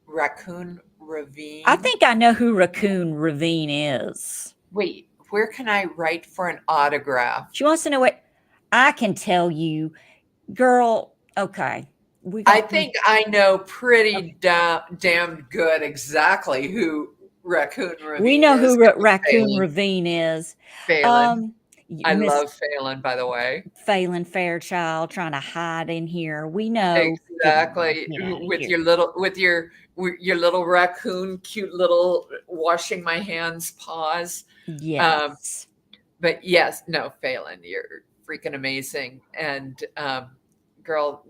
Raccoon I Ravine. think I know who Raccoon Ravine is. Wait, where can I write for an autograph? She wants to know what I can tell you. Girl, okay. I think I know Okay. pretty damn good exactly who Raccoon We Ravine know is. who It was Raccoon Phelan. Ravine is. Phelan. I Miss love Phelan, by the way. Phelan Fairchild trying to hide in here. We know. Exactly. Get out of With here. your little raccoon, cute little washing my hands paws. Um, Yes. but yes, no, Phelan, you're freaking amazing. And girl,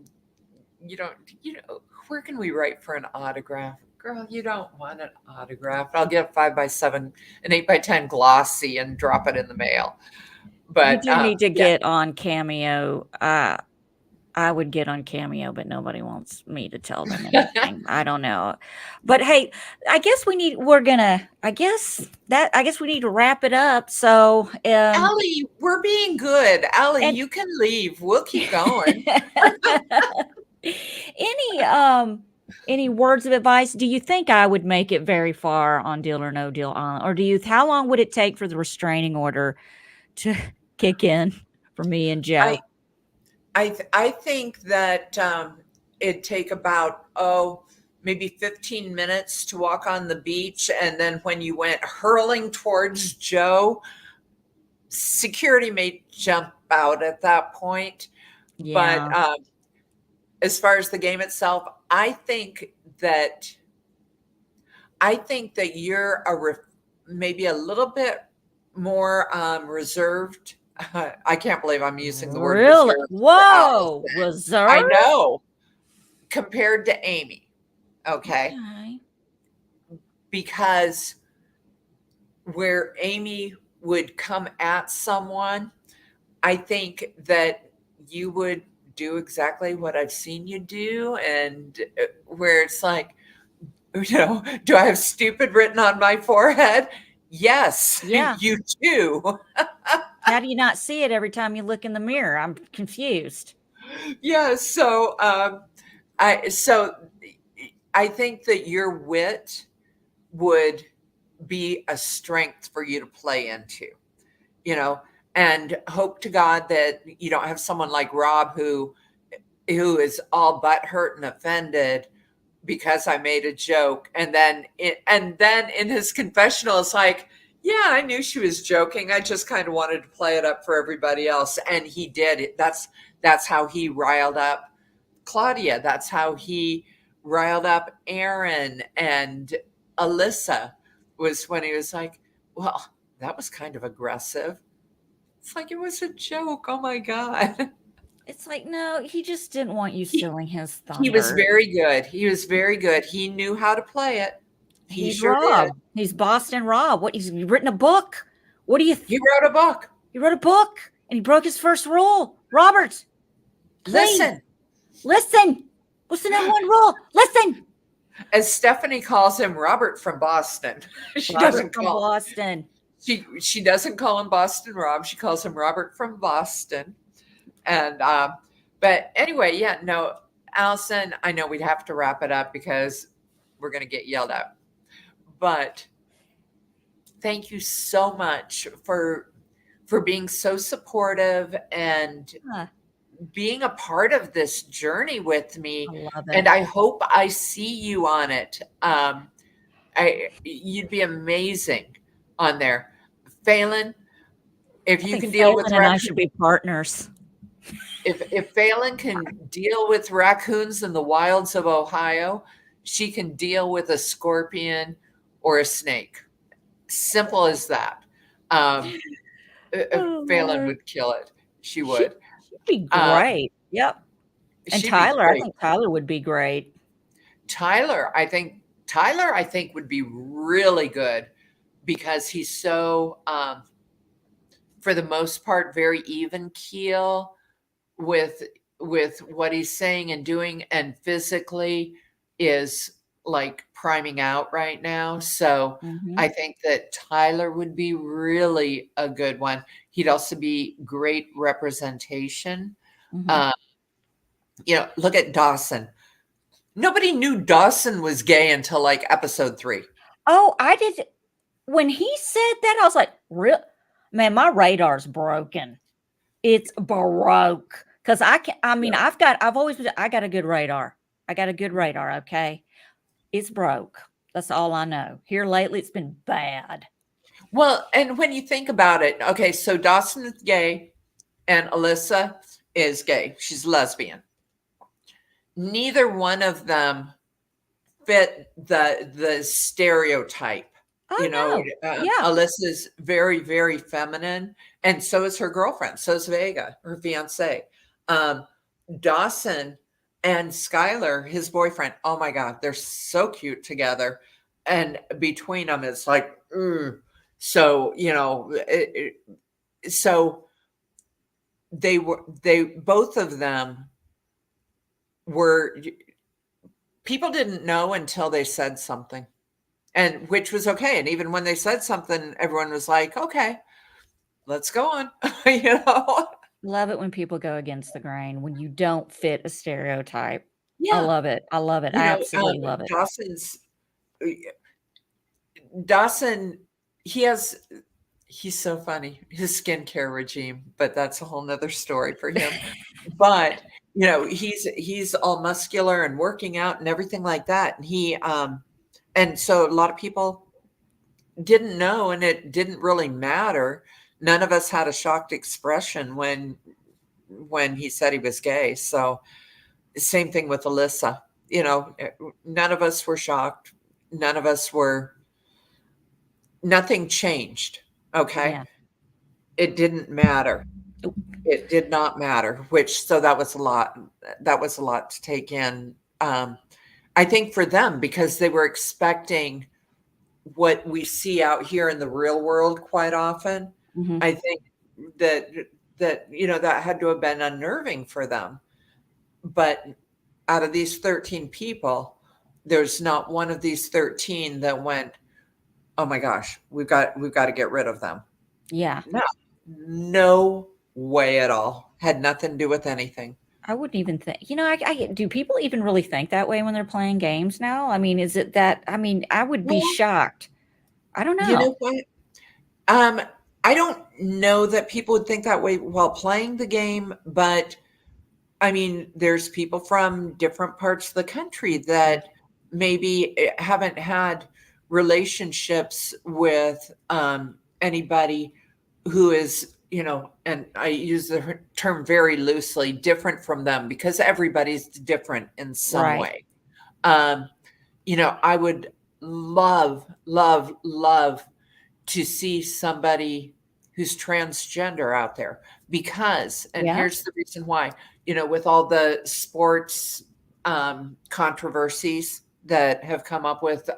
where can we write for an autograph? Girl, you don't want an autograph. I'll get a 5x7, an 8x10 glossy and drop it in the mail. You But do need to yeah, get on Cameo. I would get on Cameo, but nobody wants me to tell them anything. I don't know. But hey, I guess we need to wrap it up. So, Allie, we're being good. Allie, and you can leave. We'll keep going. any any words of advice? Do you think I would make it very far on Deal or No Deal Island, or how long would it take for the restraining order to kick in for me and I Joe? I think that it'd take about maybe 15 minutes to walk on the beach, and then when you went hurling towards Joe, security may jump out at that point. But Yeah. as far as the game itself, I think that you're maybe a little bit more reserved. I can't believe I'm using the word Really? reserved for Whoa, Allison. I reserve? know, compared to Amy. Okay. Okay. Because where Amy would come at someone, I think that you would do exactly what I've seen you do. And where it's like, do I have stupid written on my forehead? Yes, Yeah. you do. How do you not see it every time you look in the mirror? I'm confused. Yeah. So I think that your wit would be a strength for you to play into, and hope to God that you don't have someone like Rob who is all butthurt and offended because I made a joke, and then in his confessional, it's like, Yeah, I knew she was joking. I just kind of wanted to play it up for everybody else, and he did. That's how he riled up Claudia. That's how he riled up Aaron and Alyssa. Was when he was like, "Well, that was kind of aggressive." It's like it was a joke. Oh my god. It's like, no, he just didn't want you He stealing his he was thunder. very good. He was very good. He knew how to play it. He He's sure did. Rob. He's Boston Rob. What, he's written a book? What do you He wrote a book. he wrote a book and he broke his first rule. Robert, please Listen, listen. What's the number one rule? Listen. as Stephanie calls him, Robert from Boston. She Robert doesn't from call Boston. she doesn't call him Boston Rob. She calls him Robert from Boston. And but anyway, yeah, no, Allison, I know we'd have to wrap it up because we're going to get yelled at. But thank you so much for being so supportive and Huh, being a part of this journey with me. I love And it. I hope I see you on it. You'd be amazing on there. Phelan, if I you think can deal with Phelan and I should be partners. if Phelan can deal with raccoons in the wilds of Ohio, she can deal with a scorpion or a snake. Simple as that. Um, Oh Phelan Lord. would kill it. She She would. she'd be Um, great. Yep. And she'd be I great. think Tyler would be great. Tyler, I think would be really good because he's so for the most part very even keel with what he's saying and doing, and physically is like priming out right now. So Mhm. I think that Tyler would be really a good one. He'd also be great representation. Mhm. uh, look at Dawson. Nobody knew Dawson was gay until like episode 3. Oh, I did when he said that, I was like, "Real man, my radar's broken. It's broke." Because I mean, Yeah. I've always been I got a good radar. I got a good radar, okay? It's broke. That's all I know. Here lately, it's been bad. Well, and when you think about it, okay, so Dawson is gay and Alyssa is gay. She's lesbian. Neither one of them fit the stereotype. You Oh, know, no. Yeah. Alyssa's very, very feminine, and so is her girlfriend. So is Vega, her fiance. Um, Dawson and Skylar, his boyfriend. Oh my God, they're so cute together, and between them, it's like, so so they both of them were people didn't know until they said something, and which was okay. And even when they said something, everyone was like, okay, let's go on. you know Love it when people go against the grain, when you don't fit a stereotype. I yeah. love it. I love it. I absolutely love it. Dawson, he has he's so funny, his skincare regime, but that's a whole nother story for him. But he's all muscular and working out and everything like that. And and so a lot of people didn't know, and it didn't really matter. None of us had a shocked expression when he said he was gay. So same thing with Alyssa. None of us were shocked. None of us were. Nothing changed. Okay, Yeah. it didn't matter. Oop. It did not matter. Which so that was a lot. That was a lot to take in. I think for them because they were expecting what we see out here in the real world quite often. Mhm. I think that that had to have been unnerving for them. But out of these 13 people, there's not one of these 13 that went, "Oh my gosh, we've got to get rid of them." Yeah. No, no way at all. Had nothing to do with anything. I wouldn't even think I do people even really think that way when they're playing games now? I mean, is it that I mean, I would be Well, shocked. I don't you know. know what? Um, I don't know that people would think that way while playing the game, but I mean, there's people from different parts of the country that maybe haven't had relationships with anybody who is, and I use the term very loosely, different from them, because everybody's different in some Right. way. Um, I would love, love, love to see somebody who's transgender out there, because, and Yeah. here's the reason why, with all the sports controversies that have come up with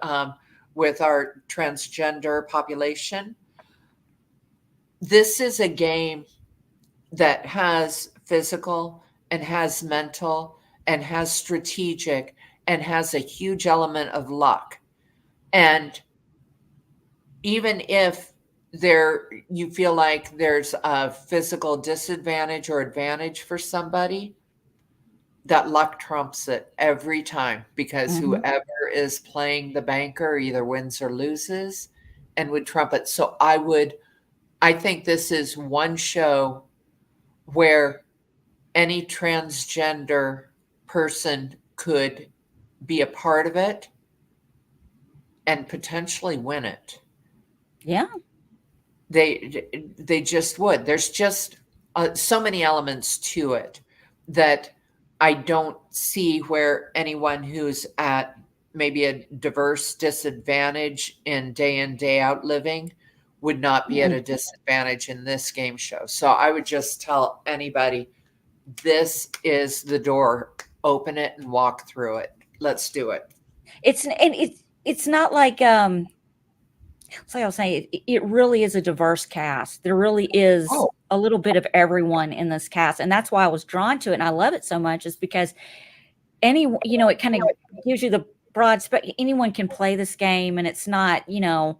our transgender population, this is a game that has physical and has mental and has strategic and has a huge element of luck. And even if you feel like there's a physical disadvantage or advantage for somebody, that luck trumps it every time, because Hmm. whoever is playing the banker either wins or loses and would trump it. So I think this is one show where any transgender person could be a part of it and potentially win it. Yeah. They just would. There's just so many elements to it that I don't see where anyone who's at maybe a diverse disadvantage in day out living would not be at Mm. a disadvantage in this game show. So I would just tell anybody, this is the door. Open it and walk through it. Let's do it. It's not like like I was saying, it really is a diverse cast. There really is Oh, a little bit of everyone in this cast, and that's why I was drawn to it, and I love it so much, is because it kind of gives you the broad spectrum. Anyone can play this game, and it's not, absolutely.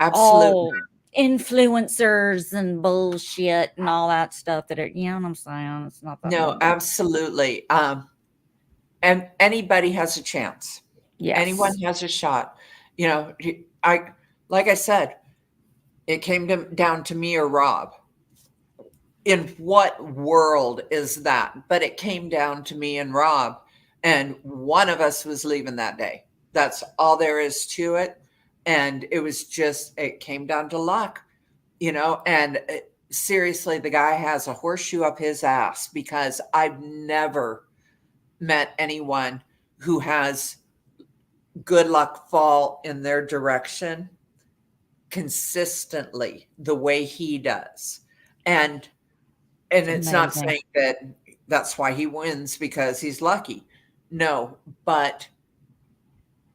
all influencers and bullshit and all that stuff that are, you know what I'm saying? It's not that No, way. absolutely. And anybody has a chance. Anyone Yes. has a shot. I like I said, it came down to me or Rob. In what world is that? But it came down to me and Rob, and one of us was leaving that day. That's all there is to it. And it came down to luck, and seriously, the guy has a horseshoe up his ass, because I've never met anyone who has good luck fall in their direction consistently the way he does. And It's it's not amazing. saying that that's why he wins because he's lucky. No, but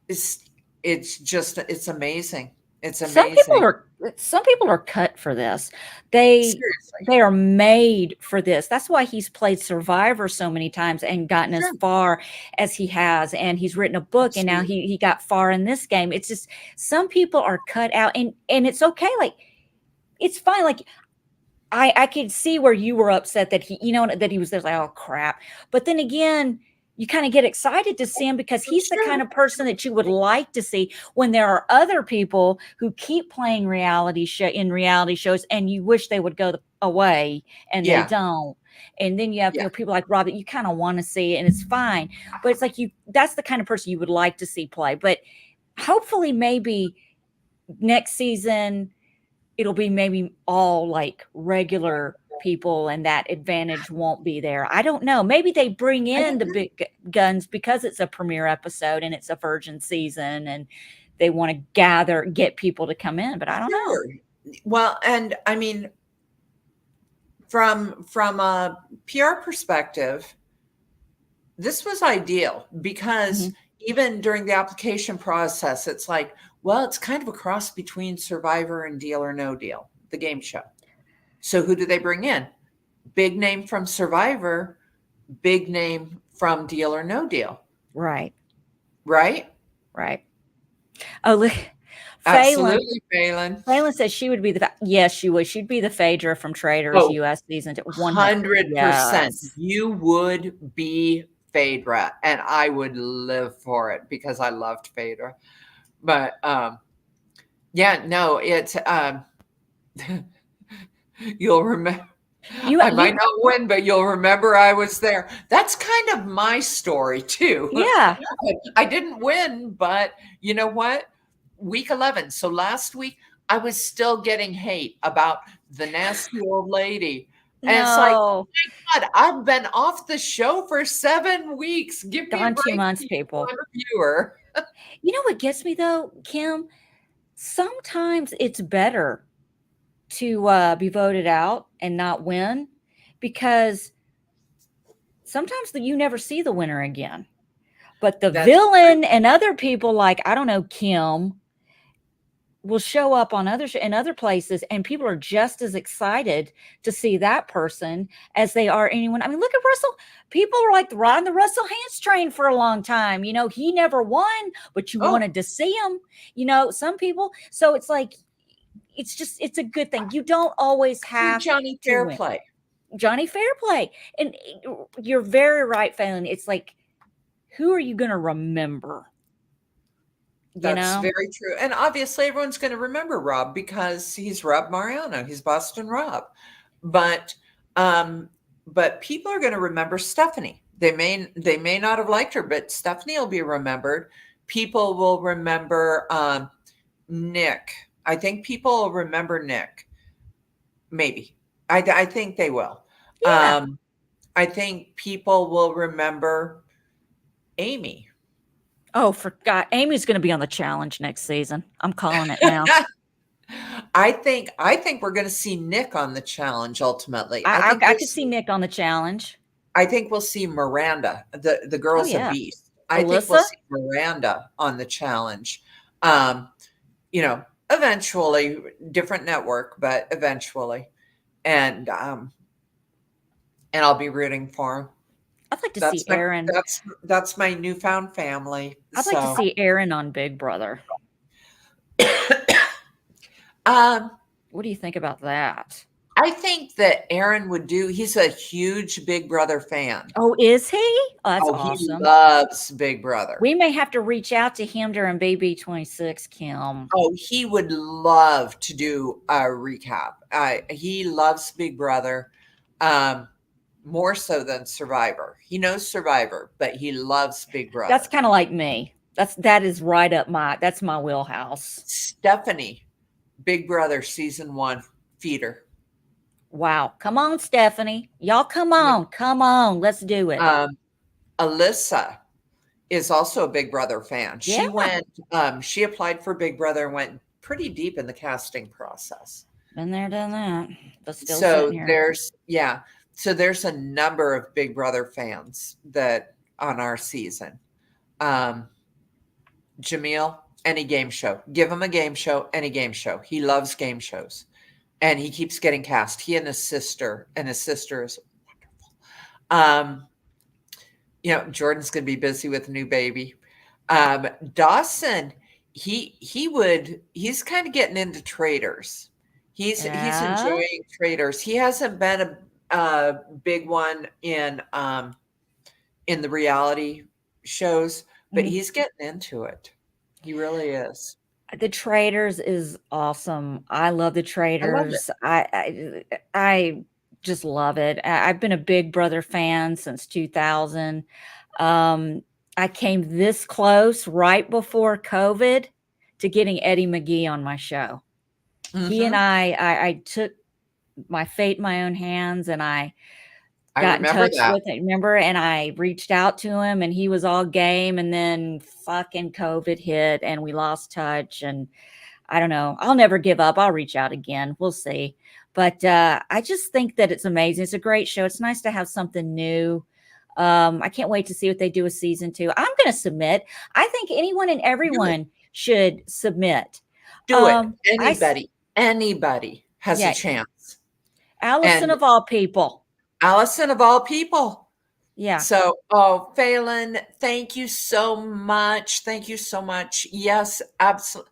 it's it's amazing. It's Some people amazing. are some people are cut for this. They Seriously. they are made for this. That's why he's played Survivor so many times and gotten as Sure. far as he has, and he's written a book, and now Absolutely. he got far in this game. It's just some people are cut out, and it's okay. Like, it's fine. Like, I could see where you were upset that that he was there, like, oh crap. But then again, you kind of get excited to see him because he's the kind Sure. of person that you would like to see, when there are other people who keep playing reality shows, and you wish they would away, and they Yeah. don't. And then you have, Yeah. people like Rob that you kind of want to see, and it's fine. But it's like, that's the kind of person you would like to see play. But hopefully, maybe next season it'll be maybe all like regular people, and that advantage won't be there. I don't know. Maybe they bring I in don't the know. big guns because it's a premiere episode and it's a virgin season, and they want to get people to come in, but I don't know. Sure. Well, and I mean, from a PR perspective, this was ideal, because Mhm. even during the application process, it's like, well, it's kind of a cross between Survivor and Deal or No Deal, the game show. So who do they bring in? Big name from Survivor, big name from Deal or No Deal, Right, right? right. Oh, look, Phelan. Absolutely, Phelan. Phelan says she would be yes, she would. She'd be the Phaedra from Traders Oh, US season 100. 100%. Yes. You would be Phaedra, and I would live for it because I loved Phaedra. But yeah, no, it's you'll remember. I might You not win, but you'll remember I was there. That's kind of my story too. Yeah. I didn't win, but you know what? week 11. So last week, I was still getting hate about the nasty old lady. And it's like, No, God, I've been off the show for 7 weeks. Give me a gone 2 break, months, people. people. I'm a viewer. You know what gets me though, Kim? Sometimes it's better to be voted out and not win because sometimes you never see the winner again. But the That's villain and other people like, I don't know, Kim will show up on other in other places and people are just as excited to see that person as they are anyone. I mean, look at Russell. People are like riding the Russell Hance train for a long time. You know, he never won, but you oh, wanted to see him. You know, some people. So it's like it's just it's a good thing. You don't always you're have Johnny to win. Fairplay. Johnny Fairplay. And you're very right, Phelan. It's like, who are you going to remember? You That's know? very true. And obviously, everyone's going to remember Rob because he's Rob Mariano. He's Boston Rob. But um, but people are going to remember Stephanie. They may not have liked her, but Stephanie will be remembered. People will remember Nick. I think people will remember Nick. Maybe. I think they will. Yeah. Um, I think people will remember Amy. Oh, for God. Amy's going to be on the challenge next season. I'm calling it now. I think we're going to see Nick on the challenge ultimately. I think I we'll could see see Nick on the challenge. I think we'll see Miranda. The Oh, girl's a yeah. beast. I think we'll Alyssa? see Miranda on the challenge. Eventually, different network, but eventually. And and I'll be rooting for him. I'd like to see That's my Aaron. that's my newfound family. I'd like to So see Aaron on Big Brother. um What do you think about that? I think that Aaron would do he's a huge Big Brother fan. Oh, is he? Oh, that's Oh, he awesome. loves Big Brother. We may have to reach out to him during BB26, Kim. Oh, he would love to do a recap. He loves Big Brother, um, more so than Survivor. He knows Survivor, but he loves Big That's Brother. kind of like me. That is right up that's my wheelhouse. Stephanie, Big Brother season one feeder. Wow. Come on, Stephanie. Y'all come on. Come on. Let's do it. Um, Alyssa is also a Big Brother fan. Yeah. She applied for Big Brother and went pretty deep in the casting process. Been there, done that. But still sitting So here. there's a number of Big Brother fans that on our season. Um, Jamil, any game show, give him a game show, any game show. He loves game shows, and he keeps getting cast. He and his sister is wonderful. Jordan's going to be busy with a new baby. Dawson, he's kind of getting into traders. He's Yeah. enjoying traders. He hasn't been a big one in the reality shows, but Mm. he's getting into it. He really is. The Traders is awesome. I love the I love it. Traders. I just love it. I've been a Big Brother fan since 2000. Um, I came this close right before COVID to getting Eddie McGee on my show. He and Hmm. I took my fate in my own hands and I I got in remember touch that. with it, remember? And I reached out to him and he was all game. And then fucking COVID hit and we lost touch. And I don't know. I'll never give up. I'll reach out again. We'll see. But I just think that it's amazing. It's a great show. It's nice to have something new. I can't wait to see what they do with season 2. I'm going to submit. I think anyone and Do it. everyone should submit. Do it. I, Anybody has a yeah, chance. Allison And of all people. Allison of all people. Yeah. So, oh, Phelan, thank you so much. Thank you so much. Yes, absolutely.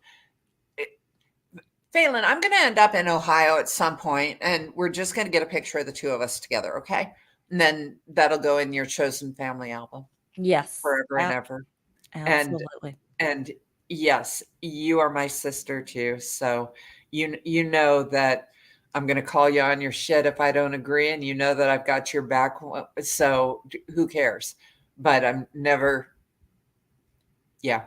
Phelan, I'm going to end up in Ohio at some point, and we're just going to get a picture of the two of us together, okay? And then that'll go in your chosen family album Yes. forever and ever. And Absolutely. and yes, you are my sister too. So you know that I'm going to call you on your shit if I don't agree, and you know that I've got your back. So who cares? But I'm never, yeah.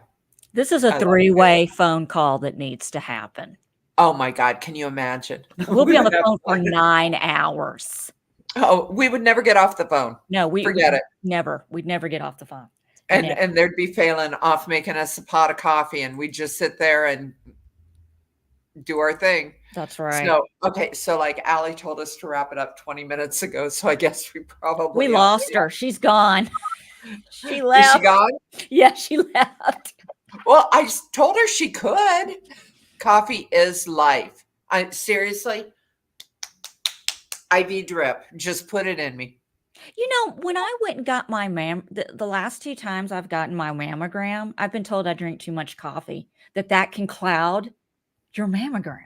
This is a I love it. three-way phone call that needs to happen. Oh my God, can you imagine? We'll be We on would the have phone for fun. 9 hours. Oh, we would never get off the phone. No, we Forget it. we'd never get off the phone. And Never. and there'd be Phelan off making us a pot of coffee, and we'd just sit there and do our thing. That's right. So, okay, so like Allie told us to wrap it up 20 minutes ago, so I guess we We probably lost her. She's gone. She Is she left. gone? Yeah, she left. Well, told her she could. Coffee is life. I seriously, IV drip. Just put it in me. You know, when I went and got my the last 2 times I've gotten my mammogram, I've been told I drink too much coffee, that can cloud your mammogram.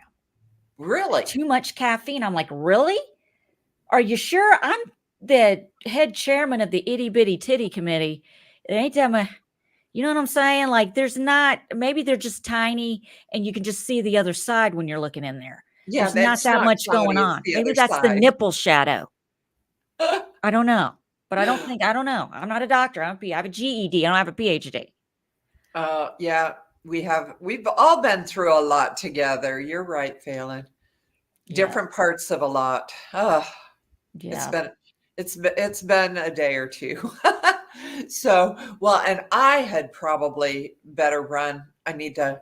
Really? Too much caffeine. I'm like, "Really? Are you sure?" I'm the head chairman of the itty bitty titty committee. It ain't that much. You know what I'm saying? Like, there's not, maybe they're just tiny and you can just see the other side when you're looking in there. Yeah, There's not that's that not much going cloudy. It's on. the Maybe other that's the side. nipple shadow. I don't know. But I don't know. I'm not a doctor. I have a GED. I don't have a PhD. Yeah, we've all been through a lot together. You're right, Phelan. Yeah. Different parts of a lot. Oh, Yeah. it's been a day or two. So, well, and I had probably better run. I need to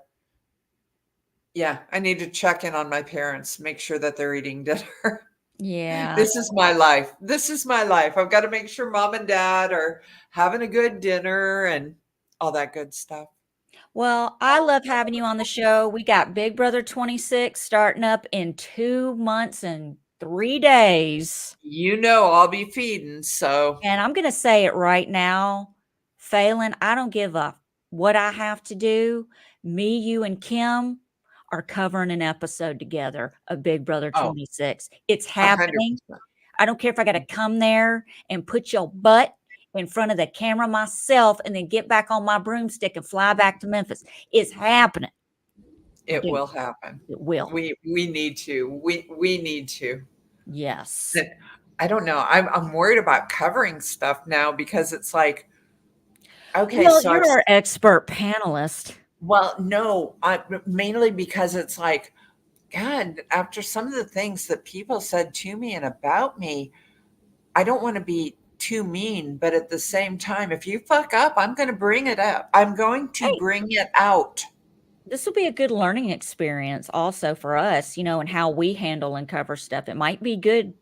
check in on my parents, make sure that they're eating dinner. Yeah. This is my life. This is my life. I've got to make sure mom and dad are having a good dinner and all that good stuff. Well, I love having you on the show. We got Big Brother 26 starting up in 2 months and 3 days. You know I'll be feeding, so And I'm gonna say it right now, Phelan, I don't give a what I have to do. Me, you, and Kim are covering an episode together of Big Brother oh, 26. It's happening. 100%. I don't care if I gotta come there and put your butt in front of the camera myself and then get back on my broomstick and fly back to Memphis. It's happening. It Dude, will happen. it will. We need to. We need to. Yes. But I don't know. I'm worried about covering stuff now because it's like, okay, Well, so you're our expert panelist. well, no, mainly because it's like, God, after some of the things that people said to me and about me, I don't want to be too mean, but at the same time, if you fuck up, I'm going to bring it up. I'm going to Hey, bring it out. this will be a good learning experience also for us, and how we handle and cover stuff. It might be good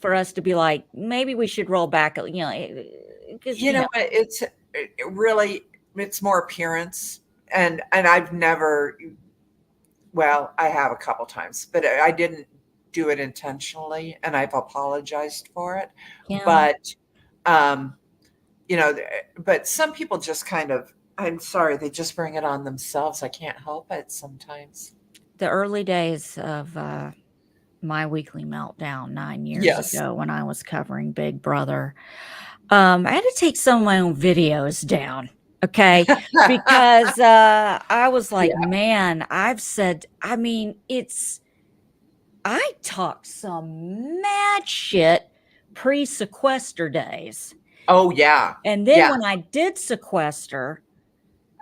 for us to be like, maybe we should roll back, because, You know what? Really, it's more appearance. And I've never, well, I have a couple times, but I didn't do it intentionally and I've apologized for it. yeah, But, um, but some people just kind of, I'm sorry, they just bring it on themselves. I can't help it sometimes. the early days of my weekly meltdown 9 years Yes. ago when I was covering Big Brother, I had to take some of my own videos down. Okay. Because I was like, Yeah. man, I talked some mad shit pre-sequester days. Oh, yeah. And then Yeah. when I did sequester,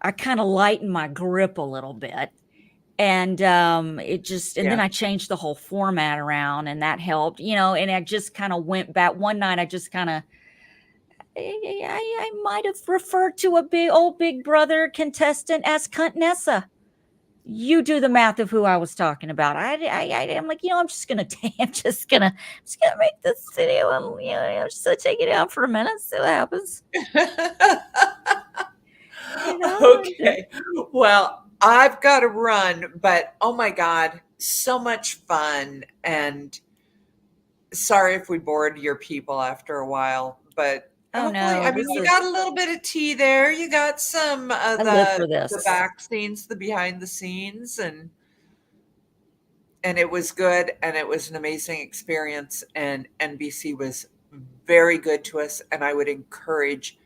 I kind of lightened my grip a little bit. And then Yeah. I changed the whole format around and that helped, and I just kind of went back. One night I just kind of, I might have referred to a Big Brother contestant as Cunt Nessa. You do the math of who I was talking about. I'm like, I'm just gonna make this video and just take it out for a minute, see what happens. Okay. Well, I've got to run, but oh my God, so much fun. And sorry if we bored your people after a while, but Oh hopefully, no, I mean, you got a little bit of tea there. You got some of I live for this. the back scenes, the behind the scenes, and it was good, and it was an amazing experience. And NBC was very good to us, and I would encourage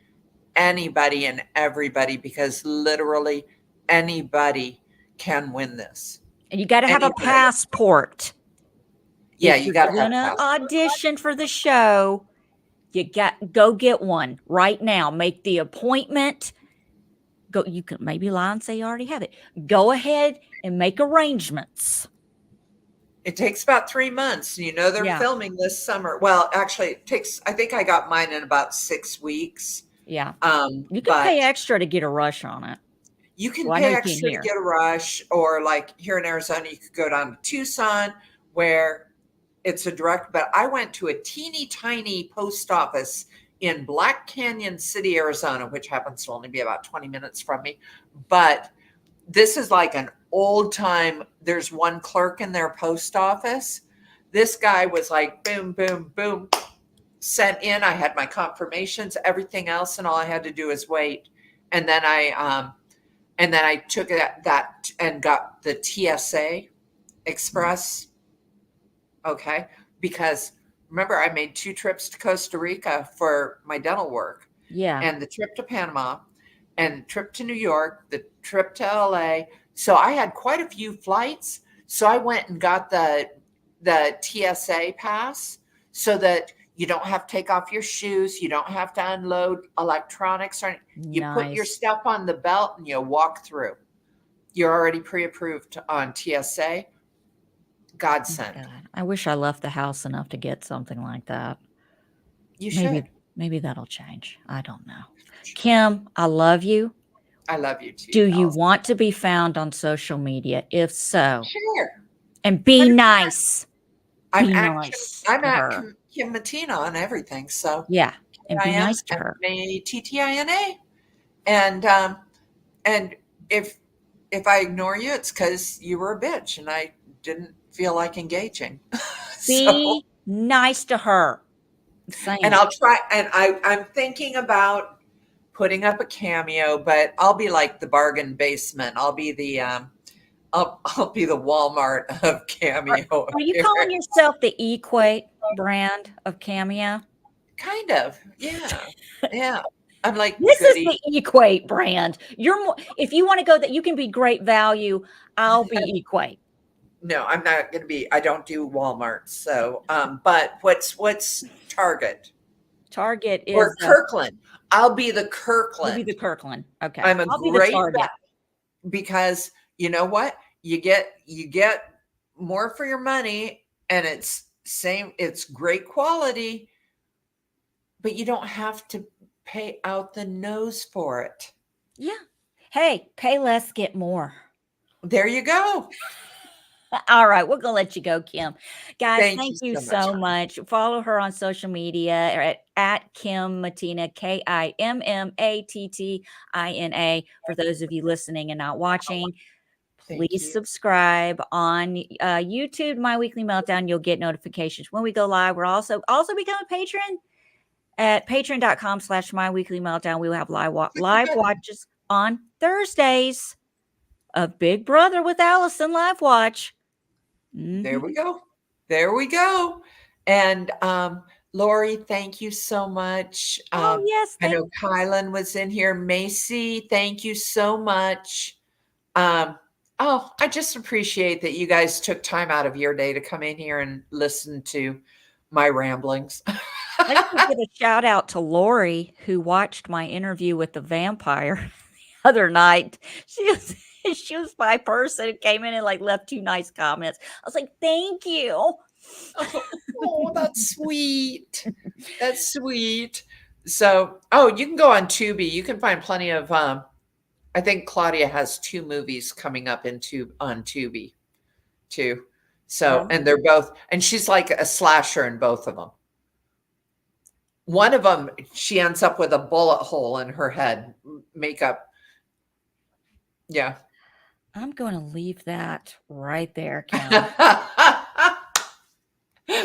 anybody and everybody because literally anybody can win this. And you got to have a Anybody. passport. Yeah, If you got you're to have gonna a passport. audition for the show, you go get one right now. Make the appointment. go. You can maybe lie and say you already have it. Go ahead and make arrangements. It takes about 3 months. You know, they're Yeah. filming this summer. Well, actually, it takes, I think I got mine in about 6 weeks. Yeah. You can pay But extra to get a rush on it. you can Well, I know pay you can't extra to hear. get a rush, or like here in Arizona, you could go down to Tucson where it's a direct. But I went to a teeny tiny post office in Black Canyon City, Arizona, which happens to only be about 20 minutes from me. But this is like an old time, there's one clerk in their post office. This guy was like, boom, boom, boom, sent in. I had my confirmations, everything else, and all I had to do is wait. And then I took that and got the TSA Express. Okay. Because remember, I made 2 trips to Costa Rica for my dental work, Yeah. and the trip to Panama and trip to New York, the trip to LA. So I had quite a few flights. So I went and got the TSA pass so that you don't have to take off your shoes, you don't have to unload electronics or anything. You put your Nice. stuff on the belt and you walk through. You're already pre-approved on TSA. Godsend. God, I wish I left the house enough to get something like that. You Maybe should. maybe that'll change. I don't know. Kim, I love you. I love you too, Do you Allison. want to be found on social media? If so, Sure. and be 100%. nice. I'm Be at nice I'm to at her. Kim Mattina on everything. So Yeah, and be KIM nice to her. MATTINA. And if I ignore you, it's because you were a bitch and I didn't feel like engaging. So, Be nice to her. I'm and saying. I'll try, and I'm thinking about putting up a cameo, but I'll be like the bargain basement. I'll be the Walmart of Are, cameo are you calling appearance. yourself the Equate brand of Cameo? Kind of. Yeah. Yeah. I'm like This is goody. the Equate brand. You're more, if you want to go that you can be great value, I'll be Equate. No, I'm not going to be. I don't do Walmart. So, but what's Target Target or is Kirkland? I'll be the you'll be the Kirkland. Kirkland. Okay. I'm a I'll be the great Target. because you know what? You get more for your money, and it's great quality, but you don't have to pay out the nose for it. Yeah. Hey, pay less, get more. There you go. All right, we're gonna let you go, Kim. Guys, Thank thank you you so much, so honey. much. Follow her on social media or at Kim Mattina, KIMMATTINA. For those of you listening and not watching, Thank please you. subscribe on YouTube, My Weekly Meltdown. You'll get notifications when we go live. We're also become a patron at patreon.com/My Weekly Meltdown. We will have live watches on Thursdays of Big Brother with Allison Live Watch. There we Mhm. go. There we go. And Lori, thank you so much. Oh, yes, I thank know Kylan was in here. Macy, thank you so much. Um, oh, I just appreciate that you guys took time out of your day to come in here and listen to my ramblings. I just want to give a shout out to Lori, who watched my interview with the vampire the other night. She was she was my person who came in and like left 2 nice comments. I was like, "Thank you." Oh, that's sweet. That's sweet. So, oh, you can go on Tubi. You can find plenty of I think Claudia has 2 movies coming up on Tubi too. So, Oh. and they're both, and she's like a slasher in both of them. One of them, she ends up with a bullet hole in her head, makeup. Yeah. I'm gonna leave that right there, Kim.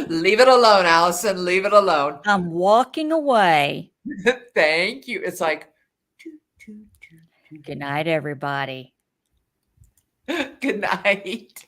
Leave it alone, Allison. Leave it alone. I'm walking away. Thank you. It's like, Good night, everybody. good night.